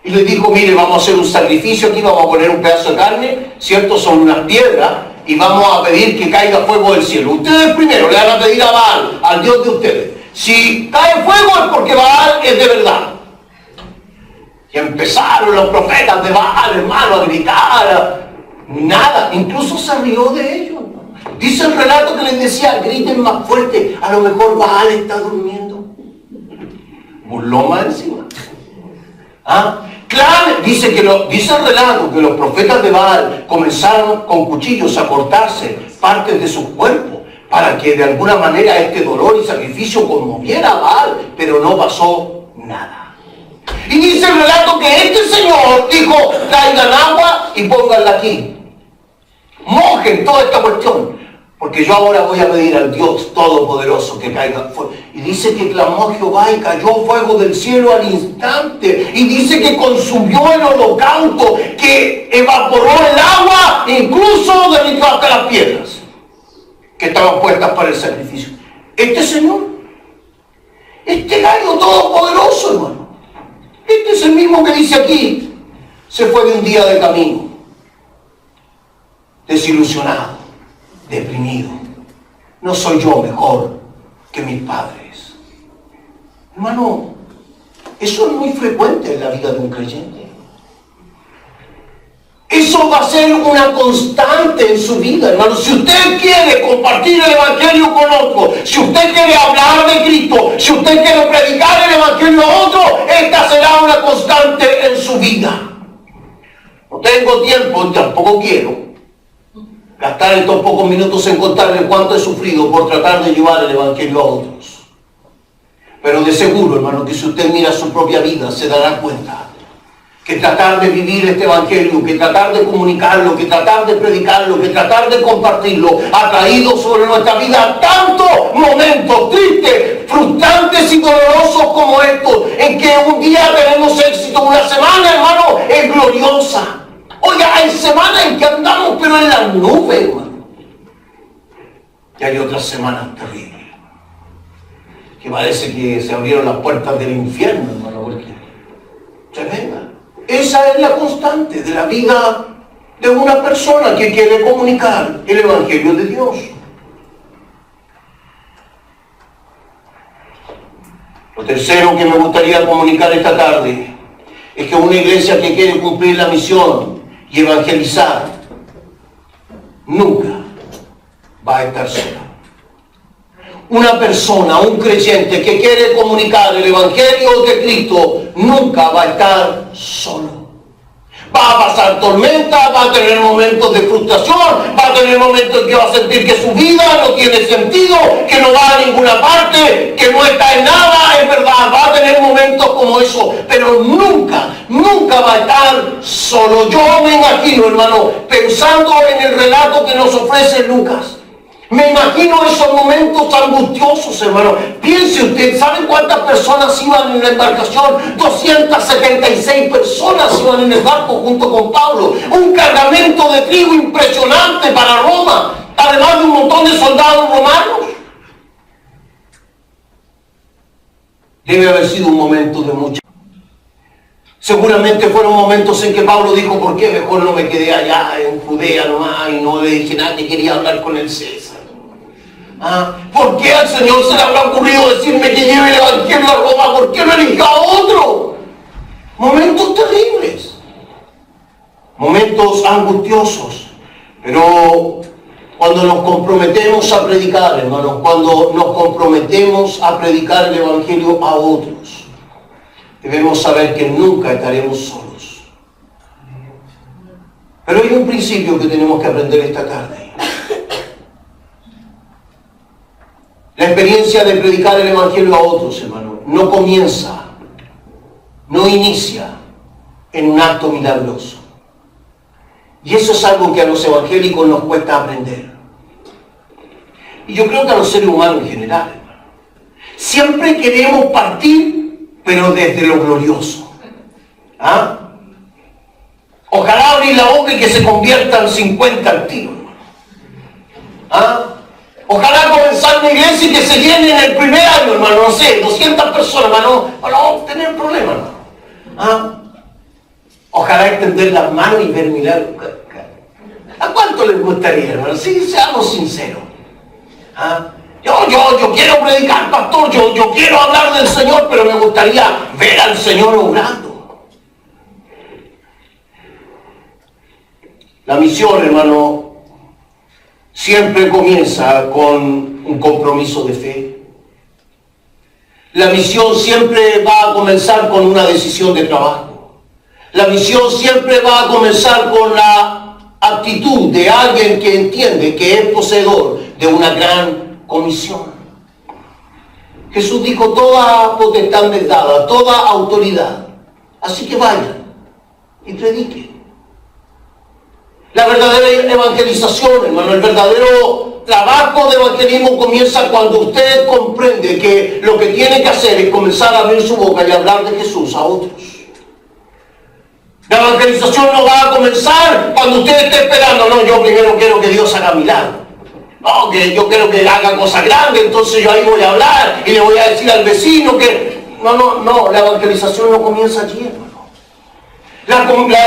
Y les dijo: mire, vamos a hacer un sacrificio aquí, vamos a poner un pedazo de carne, ¿cierto?, sobre unas piedras, y vamos a pedir que caiga fuego del cielo. Ustedes primero le van a pedir a Baal, al Dios de ustedes. Si cae fuego es porque Baal es de verdad. Y empezaron los profetas de Baal, hermano, a gritar. Nada, incluso se rió de ellos. Dice el relato que les decía: griten más fuerte, a lo mejor Baal está durmiendo. Burló más encima. ¿Ah? Claro, dice el relato que los profetas de Baal comenzaron con cuchillos a cortarse partes de sus cuerpos para que de alguna manera este dolor y sacrificio conmoviera a Baal, pero no pasó nada. Y dice el relato que este señor dijo: traigan agua y pónganla aquí, mojen toda esta cuestión, porque yo ahora voy a pedir al Dios Todopoderoso que caiga fuego. Y dice que clamó a Jehová y cayó fuego del cielo al instante. Y dice que consumió el holocausto, que evaporó el agua, incluso derritió hasta las piedras que estaban puestas para el sacrificio. Este Señor, este gallo todopoderoso, hermano, este es el mismo que dice aquí, se fue de un día de camino, desilusionado, deprimido. No soy yo mejor que mis padres. Hermano, eso es muy frecuente en la vida de un creyente. Eso va a ser una constante en su vida, hermano. Si usted quiere compartir el Evangelio con otro, si usted quiere hablar de Cristo, si usted quiere predicar el Evangelio a otro, esta será una constante en su vida. No tengo tiempo y tampoco quiero gastar estos pocos minutos en contarle cuánto he sufrido por tratar de llevar el Evangelio a otros. Pero de seguro, hermano, que si usted mira su propia vida, se dará cuenta que tratar de vivir este evangelio, que tratar de comunicarlo, que tratar de predicarlo, que tratar de compartirlo, ha traído sobre nuestra vida tantos momentos tristes, frustrantes y dolorosos como estos, en que un día tenemos éxito, una semana, hermano, es gloriosa. Oiga, hay semanas en que andamos pero en las nubes, hermano. Y hay otras semanas terribles, que parece que se abrieron las puertas del infierno, hermano, porque tremenda. Esa es la constante de la vida de una persona que quiere comunicar el Evangelio de Dios. Lo tercero que me gustaría comunicar esta tarde es que una iglesia que quiere cumplir la misión y evangelizar nunca va a estar sola. Una persona, un creyente que quiere comunicar el Evangelio de Cristo nunca va a estar solo. Va a pasar tormenta, va a tener momentos de frustración, va a tener momentos en que va a sentir que su vida no tiene sentido, que no va a ninguna parte, que no está en nada, es verdad, va a tener momentos como eso, pero nunca va a estar solo. Yo me imagino, hermano, pensando en el relato que nos ofrece Lucas, me imagino esos momentos angustiosos, hermano. Piense usted, ¿sabe cuántas personas iban en la embarcación? 276 personas iban en el barco junto con Pablo. Un cargamento de trigo impresionante para Roma, además de un montón de soldados romanos. Debe haber sido un momento de mucha... Seguramente fueron momentos en que Pablo dijo, ¿por qué mejor no me quedé allá en Judea nomás y no le dije nada, que quería hablar con el César? ¿Por qué al Señor se le habrá ocurrido decirme que lleve el Evangelio a Roma? ¿Por qué no eligió a otro? Momentos terribles, momentos angustiosos, pero cuando nos comprometemos a predicar, hermanos, cuando nos comprometemos a predicar el Evangelio a otros, debemos saber que nunca estaremos solos. Pero hay un principio que tenemos que aprender esta tarde. La experiencia de predicar el Evangelio a otros, hermano, no comienza, no inicia en un acto milagroso. Y eso es algo que a los evangélicos nos cuesta aprender. Y yo creo que a los seres humanos en general, hermano. Siempre queremos partir, pero desde lo glorioso. Ojalá abrir la boca y que se conviertan 50 al tiro, hermano. Ojalá comenzar una iglesia y que se llene en el primer año, hermano, no sé, 200 personas, hermano, para no tener problemas, hermano. Ojalá extender las manos y ver milagros. ¿A cuánto les gustaría, hermano? Sí, seamos sinceros. Yo quiero predicar, pastor, yo quiero hablar del Señor, pero me gustaría ver al Señor obrando. La misión, hermano, siempre comienza con un compromiso de fe. La misión siempre va a comenzar con una decisión de trabajo. La misión siempre va a comenzar con la actitud de alguien que entiende que es poseedor de una gran comisión. Jesús dijo, toda potestad me es dada, toda autoridad. Así que vayan y prediquen. La verdadera evangelización, hermano, el verdadero trabajo de evangelismo comienza cuando usted comprende que lo que tiene que hacer es comenzar a abrir su boca y hablar de Jesús a otros. La evangelización no va a comenzar cuando usted esté esperando, no, yo primero quiero que Dios haga milagros. No, que yo quiero que haga cosas grandes, entonces yo ahí voy a hablar y le voy a decir al vecino que... No, la evangelización no comienza allí, hermano. La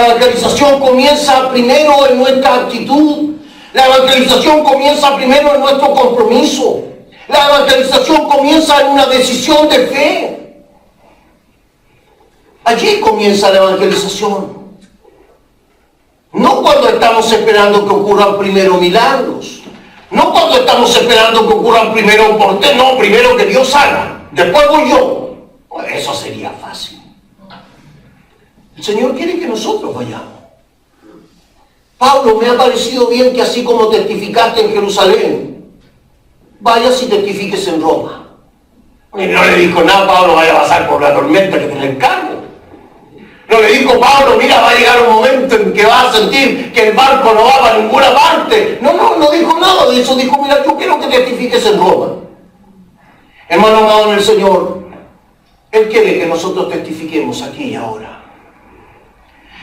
evangelización comienza primero en nuestra actitud. La evangelización comienza primero en nuestro compromiso. La evangelización comienza en una decisión de fe. Allí comienza la evangelización. No cuando estamos esperando que ocurran primero milagros. No cuando estamos esperando que ocurran primero portentos. No, primero que Dios haga. Después voy yo. Pues eso sería fácil. El Señor quiere que nosotros vayamos. Pablo, me ha parecido bien que así como testificaste en Jerusalén, vayas y testifiques en Roma. Y no le dijo nada, Pablo, vaya a pasar por la tormenta que te le encargo. No le dijo Pablo, mira, va a llegar un momento en que vas a sentir que el barco no va para ninguna parte. No dijo nada de eso. Dijo, mira, yo quiero que testifiques en Roma. Hermano amado en el Señor, Él quiere que nosotros testifiquemos aquí y ahora.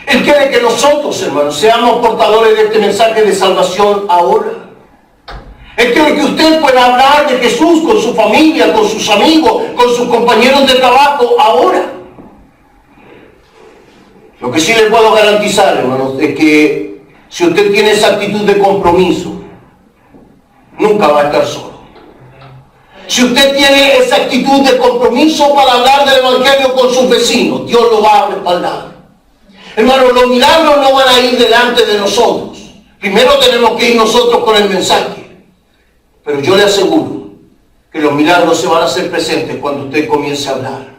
Él quiere que nosotros, hermanos, seamos portadores de este mensaje de salvación ahora. Él quiere que usted pueda hablar de Jesús con su familia, con sus amigos, con sus compañeros de trabajo ahora. Lo que sí le puedo garantizar, hermanos, es que si usted tiene esa actitud de compromiso, nunca va a estar solo. Si usted tiene esa actitud de compromiso para hablar del Evangelio con sus vecinos, Dios lo va a respaldar. Hermanos, los milagros no van a ir delante de nosotros. Primero tenemos que ir nosotros con el mensaje. Pero yo le aseguro que los milagros se van a hacer presentes cuando usted comience a hablar.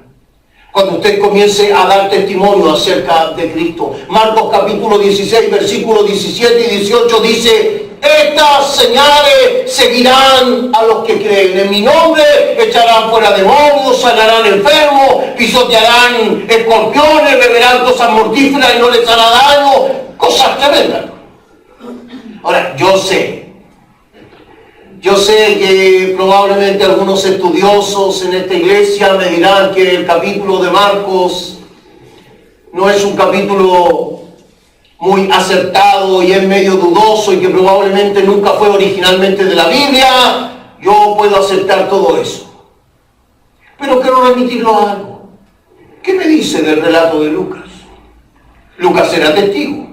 Cuando usted comience a dar testimonio acerca de Cristo. Marcos capítulo 16, versículos 17 y 18 dice: estas señales seguirán a los que creen. En mi nombre echarán fuera demonios, sanarán enfermos, pisotearán escorpiones, beberán cosas mortíferas y no les hará daño. Cosas tremendas. Ahora, yo sé que probablemente algunos estudiosos en esta iglesia me dirán que el capítulo de Marcos no es un capítulo muy acertado y es medio dudoso y que probablemente nunca fue originalmente de la Biblia. Yo puedo aceptar todo eso. Pero quiero remitirlo a algo. ¿Qué me dice del relato de Lucas? Lucas era testigo.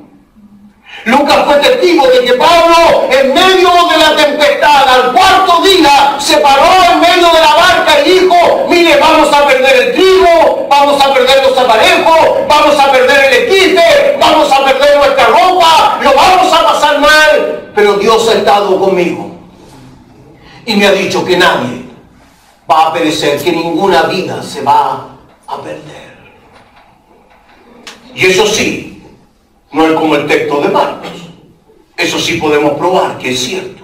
Lucas fue testigo de que Pablo, en medio de la tempestad, al cuarto día, se paró en medio de la barca y dijo: mire, vamos a perder el trigo, vamos a perder los aparejos, vamos a perder el equipe, vamos a perder nuestra ropa, lo vamos a pasar mal, pero Dios ha estado conmigo. Y me ha dicho que nadie va a perecer, que ninguna vida se va a perder. Y eso sí, no es como el texto de Marcos. Eso sí podemos probar que es cierto.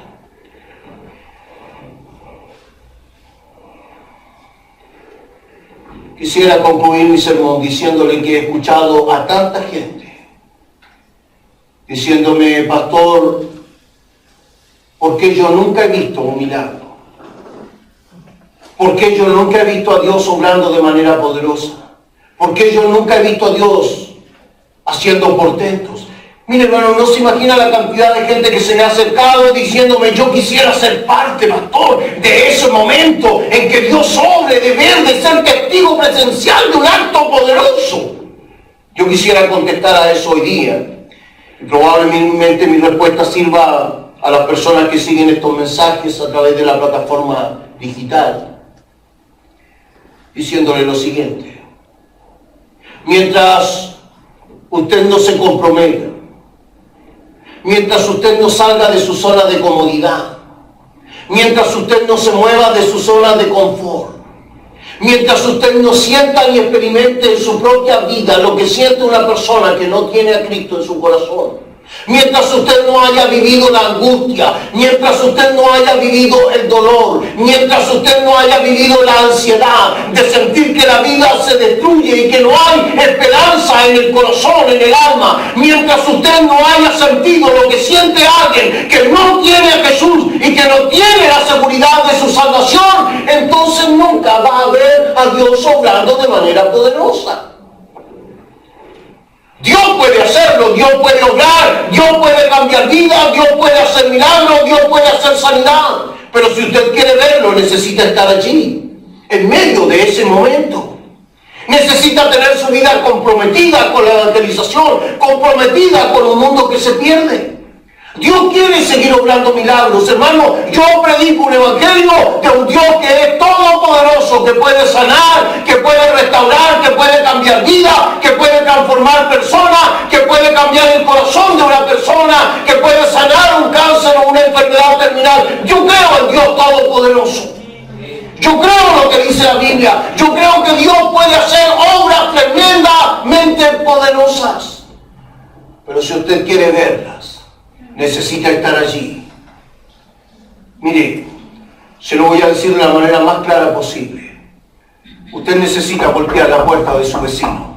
Quisiera concluir mi sermón diciéndole que he escuchado a tanta gente diciéndome: pastor, ¿por qué yo nunca he visto un milagro? ¿Por qué yo nunca he visto a Dios obrando de manera poderosa? ¿Por qué yo nunca he visto a Dios haciendo portentos? Mire, hermano, no se imagina la cantidad de gente que se me ha acercado diciéndome: yo quisiera ser parte, pastor, de ese momento en que Dios obre, de ver, de ser testigo presencial de un acto poderoso. Yo quisiera contestar a eso hoy día. Y probablemente mi respuesta sirva a las personas que siguen estos mensajes a través de la plataforma digital, diciéndole lo siguiente: mientras usted no se comprometa, mientras usted no salga de su zona de comodidad, mientras usted no se mueva de su zona de confort, mientras usted no sienta ni experimente en su propia vida lo que siente una persona que no tiene a Cristo en su corazón, mientras usted no haya vivido la angustia, mientras usted no haya vivido el dolor, mientras usted no haya vivido la ansiedad de sentir que la vida se destruye y que no hay esperanza en el corazón, en el alma, mientras usted no haya sentido lo que siente alguien que no tiene a Jesús y que no tiene la seguridad de su salvación, entonces nunca va a ver a Dios obrando de manera poderosa. Dios puede hacerlo, Dios puede obrar, Dios puede cambiar vidas, Dios puede hacer milagros, Dios puede hacer sanidad. Pero si usted quiere verlo, necesita estar allí, en medio de ese momento. Necesita tener su vida comprometida con la evangelización, comprometida con un mundo que se pierde. Dios quiere seguir obrando milagros, hermano. Yo predico un evangelio de un Dios que es todopoderoso, que puede sanar, que puede restaurar, que puede cambiar vida, que puede transformar personas, que puede cambiar el corazón de una persona, que puede sanar un cáncer o una enfermedad terminal. Yo creo en Dios todopoderoso. Yo creo lo que dice la Biblia. Yo creo que Dios puede hacer obras tremendamente poderosas. Pero si usted quiere verlas, necesita estar allí. Mire, se lo voy a decir de la manera más clara posible. Usted necesita golpear la puerta de su vecino.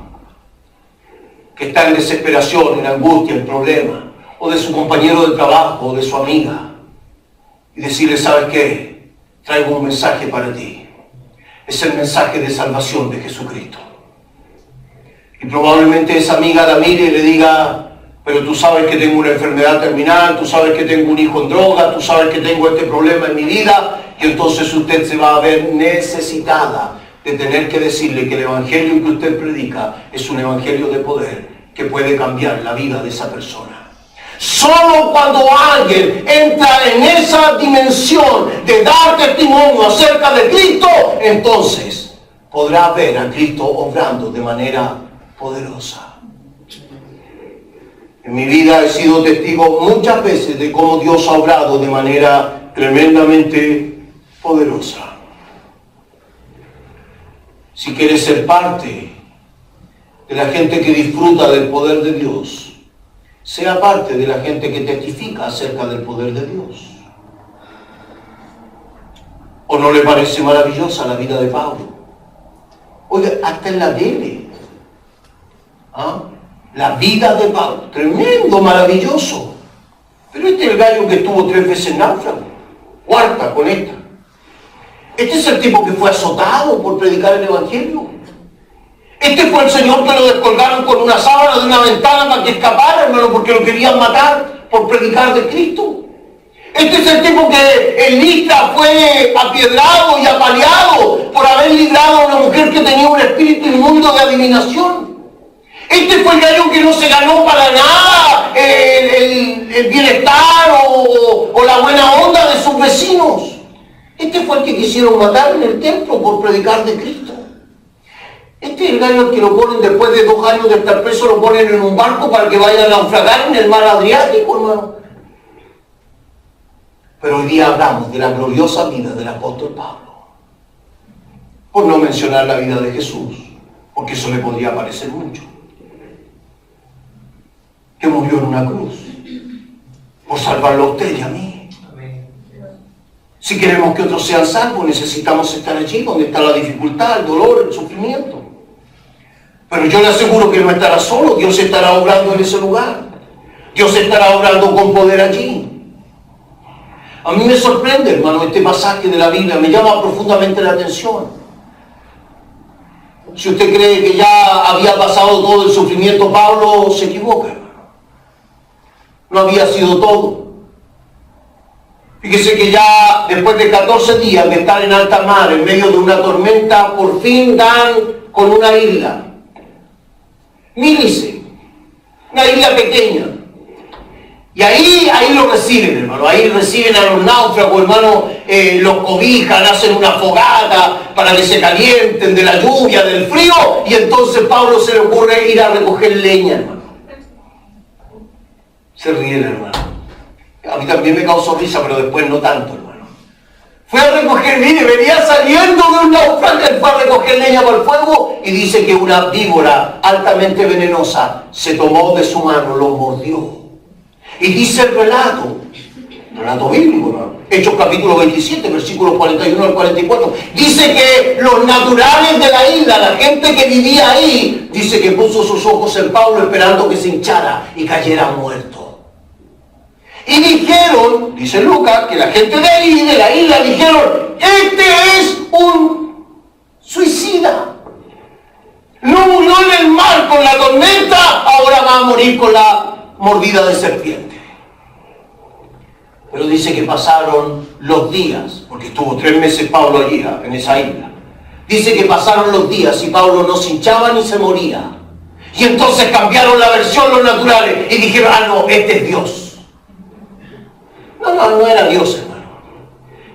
que está en desesperación, en angustia, en problema, o de su compañero de trabajo, o de su amiga, y decirle, ¿sabes qué? Traigo un mensaje para ti. Es el mensaje de salvación de Jesucristo. Y probablemente esa amiga la mire y le diga, pero tú sabes que tengo una enfermedad terminal, tú sabes que tengo un hijo en droga, tú sabes que tengo este problema en mi vida, y entonces usted se va a ver necesitada de tener que decirle que el evangelio que usted predica es un evangelio de poder que puede cambiar la vida de esa persona. Solo cuando alguien entra en esa dimensión de dar testimonio acerca de Cristo, entonces podrá ver a Cristo obrando de manera poderosa. En mi vida he sido testigo muchas veces de cómo Dios ha obrado de manera tremendamente poderosa. Si quieres ser parte de la gente que disfruta del poder de Dios, sea parte de la gente que testifica acerca del poder de Dios. ¿O no le parece maravillosa la vida de Pablo? Oiga, hasta en la tele. ¿Ah? La vida de Pablo, tremendo, maravilloso. Pero este es el gallo que estuvo 3 veces náufrago, 4ª con esta. Este es el tipo que fue azotado por predicar el evangelio. Este fue el Señor que lo descolgaron con una sábana de una ventana para que escapara, hermano, porque lo querían matar por predicar de Cristo. Este es el tipo que en Listra fue apiedrado y apaleado por haber librado a una mujer que tenía un espíritu inmundo de adivinación. Este fue el gallo que no se ganó para nada el bienestar o la buena onda de sus vecinos. Este fue el que quisieron matar en el templo por predicar de Cristo. Este es el gallo que lo ponen después de 2 años de estar preso, lo ponen en un barco para que vaya a naufragar en el mar Adriático, hermano. Pero hoy día hablamos de la gloriosa vida del apóstol Pablo. Por no mencionar la vida de Jesús, porque eso le podría parecer mucho. Que murió en una cruz por salvarlo a usted y a mí. Si queremos que otros sean salvos, necesitamos estar allí donde está la dificultad, el dolor, el sufrimiento. Pero yo le aseguro que no estará solo, Dios estará obrando en ese lugar. Dios estará obrando con poder allí. A mí me sorprende, hermano, este pasaje de la Biblia, me llama profundamente la atención. Si usted cree que ya había pasado todo el sufrimiento, Pablo se equivoca, hermano. No había sido todo. Fíjese que ya después de 14 días de estar en alta mar, en medio de una tormenta, por fin dan con una isla. Mílice, una isla pequeña. Y ahí lo reciben, hermano. Ahí reciben a los náufragos, hermano. Los cobijan, hacen una fogata para que se calienten de la lluvia, del frío. Y entonces Pablo se le ocurre ir a recoger leña, hermano. Se ríen, hermano. A mí también me causó risa, pero después no tanto, hermano. Fue a recoger, mire, venía saliendo de un naufragio, fue a recoger leña para el fuego y dice que una víbora altamente venenosa se tomó de su mano, lo mordió. Y dice el relato bíblico, ¿no? Hechos capítulo 27, versículos 41 al 44. Dice que los naturales de la isla, la gente que vivía ahí, dice que puso sus ojos en Pablo esperando que se hinchara y cayera muerto. Y dijeron, dice Lucas, que la gente de ahí, de la isla, dijeron, este es un suicida. No murió en el mar con la tormenta, ahora va a morir con la mordida de serpiente. Pero dice que pasaron los días, porque estuvo 3 meses Pablo allí, en esa isla. Dice que pasaron los días y Pablo no se hinchaba ni se moría. Y entonces cambiaron la versión los naturales y dijeron, no, este es Dios. No era Dios, hermano.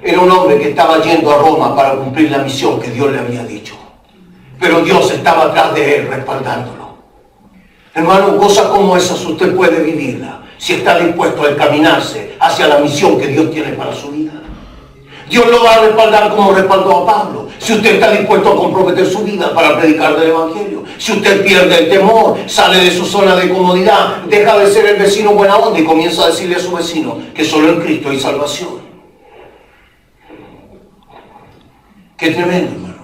Era un hombre que estaba yendo a Roma para cumplir la misión que Dios le había dicho. Pero Dios estaba atrás de él, respaldándolo. Hermano, cosas como esas usted puede vivirla si está dispuesto a encaminarse hacia la misión que Dios tiene para su vida. Dios lo va a respaldar como respaldó a Pablo. Si usted está dispuesto a comprometer su vida para predicar del Evangelio. Si usted pierde el temor, sale de su zona de comodidad, deja de ser el vecino buena onda y comienza a decirle a su vecino que solo en Cristo hay salvación. Qué tremendo, hermano.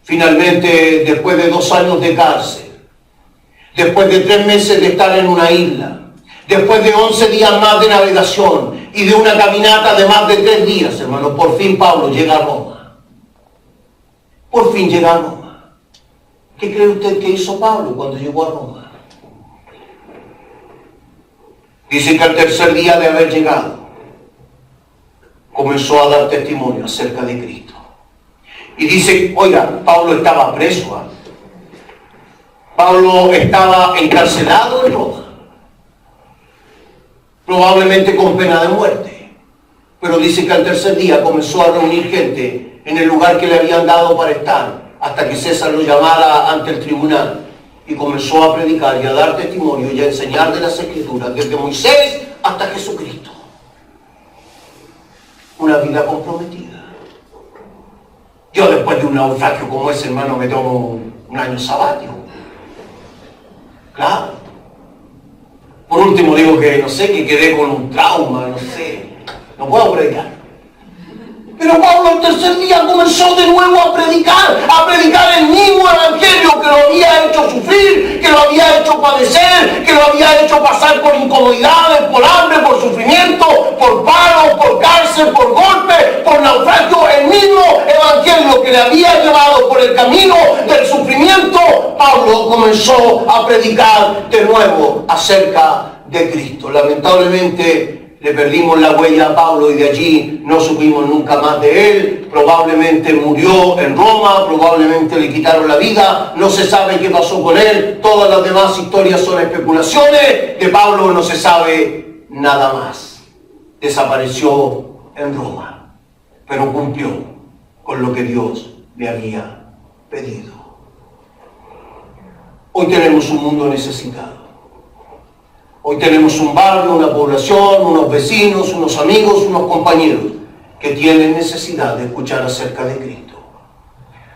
Finalmente, después de 2 años de cárcel, después de 3 meses de estar en una isla, después de 11 días más de navegación y de una caminata de más de 3 días, hermano, por fin Pablo llega a Roma. Por fin llega a Roma. ¿Qué cree usted que hizo Pablo cuando llegó a Roma? Dice que al tercer día de haber llegado, comenzó a dar testimonio acerca de Cristo. Y dice, oiga, Pablo estaba preso. Pablo estaba encarcelado en Roma, probablemente con pena de muerte. Pero dice que al tercer día comenzó a reunir gente en el lugar que le habían dado para estar, hasta que César lo llamara ante el tribunal. Y comenzó a predicar y a dar testimonio y a enseñar de las Escrituras, desde Moisés hasta Jesucristo. Una vida comprometida. Yo después de un naufragio como ese, hermano, me tomo un año sabático. Claro. Por último digo que, no sé, que quedé con un trauma, no sé. No puedo predicar. Pero Pablo el tercer día comenzó de nuevo a predicar el mismo evangelio que lo había hecho sufrir, que lo había hecho padecer, que lo había hecho pasar por incomodidades, por hambre, por sufrimiento, por palos, por cárcel, por golpes, por naufragio. El mismo evangelio que le había llevado por el camino del sufrimiento, Pablo comenzó a predicar de nuevo acerca de Cristo. Lamentablemente, le perdimos la huella a Pablo y de allí no supimos nunca más de él. Probablemente murió en Roma, probablemente le quitaron la vida, no se sabe qué pasó con él. Todas las demás historias son especulaciones. De Pablo no se sabe nada más. Desapareció en Roma, pero cumplió con lo que Dios le había pedido. Hoy tenemos un mundo necesitado. Hoy tenemos un barrio, una población, unos vecinos, unos amigos, unos compañeros que tienen necesidad de escuchar acerca de Cristo.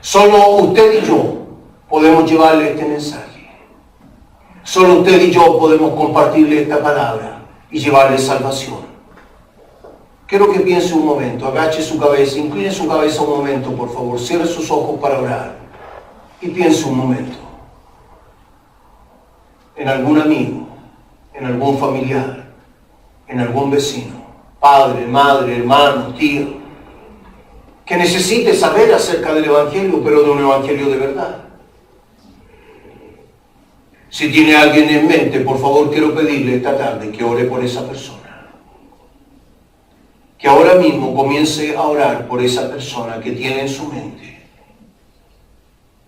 Solo usted y yo podemos llevarle este mensaje. Solo usted y yo podemos compartirle esta palabra y llevarle salvación. Quiero que piense un momento, agache su cabeza, incline su cabeza un momento, por favor, cierre sus ojos para orar y piense un momento en algún amigo, en algún familiar, en algún vecino, padre, madre, hermano, tío, que necesite saber acerca del Evangelio, pero de un Evangelio de verdad. Si tiene alguien en mente, por favor, quiero pedirle esta tarde que ore por esa persona. Que ahora mismo comience a orar por esa persona que tiene en su mente,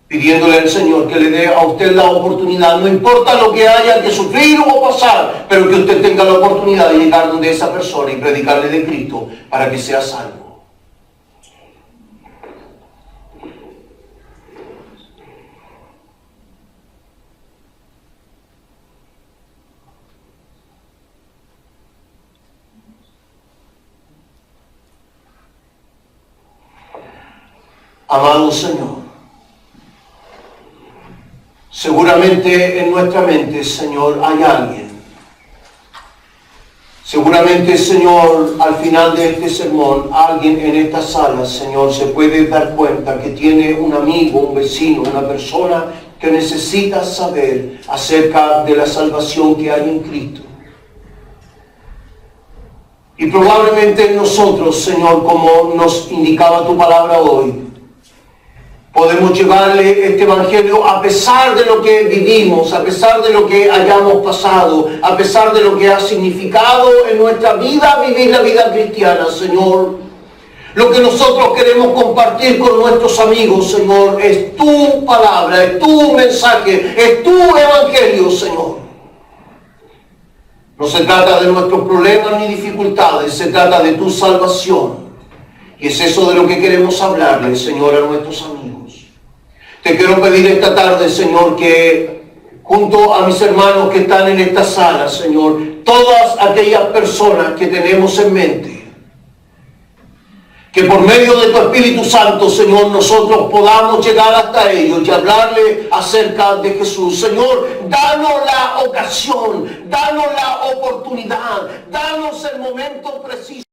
pidiéndole al Señor que le dé a usted la oportunidad, no importa lo que haya que sufrir o pasar, pero que usted tenga la oportunidad de llegar donde esa persona y predicarle de Cristo para que sea salvo. Amado Señor, seguramente en nuestra mente, Señor, hay alguien. Seguramente, Señor, al final de este sermón, alguien en esta sala, Señor, se puede dar cuenta que tiene un amigo, un vecino, una persona que necesita saber acerca de la salvación que hay en Cristo. Y probablemente nosotros, Señor, como nos indicaba tu palabra hoy, podemos llevarle este evangelio a pesar de lo que vivimos, a pesar de lo que hayamos pasado, a pesar de lo que ha significado en nuestra vida vivir la vida cristiana, Señor. Lo que nosotros queremos compartir con nuestros amigos, Señor, es tu palabra, es tu mensaje, es tu evangelio, Señor. No se trata de nuestros problemas ni dificultades, se trata de tu salvación. Y es eso de lo que queremos hablarle, Señor, a nuestros amigos. Te quiero pedir esta tarde, Señor, que junto a mis hermanos que están en esta sala, Señor, todas aquellas personas que tenemos en mente, que por medio de tu Espíritu Santo, Señor, nosotros podamos llegar hasta ellos y hablarle acerca de Jesús. Señor, danos la ocasión, danos la oportunidad, danos el momento preciso.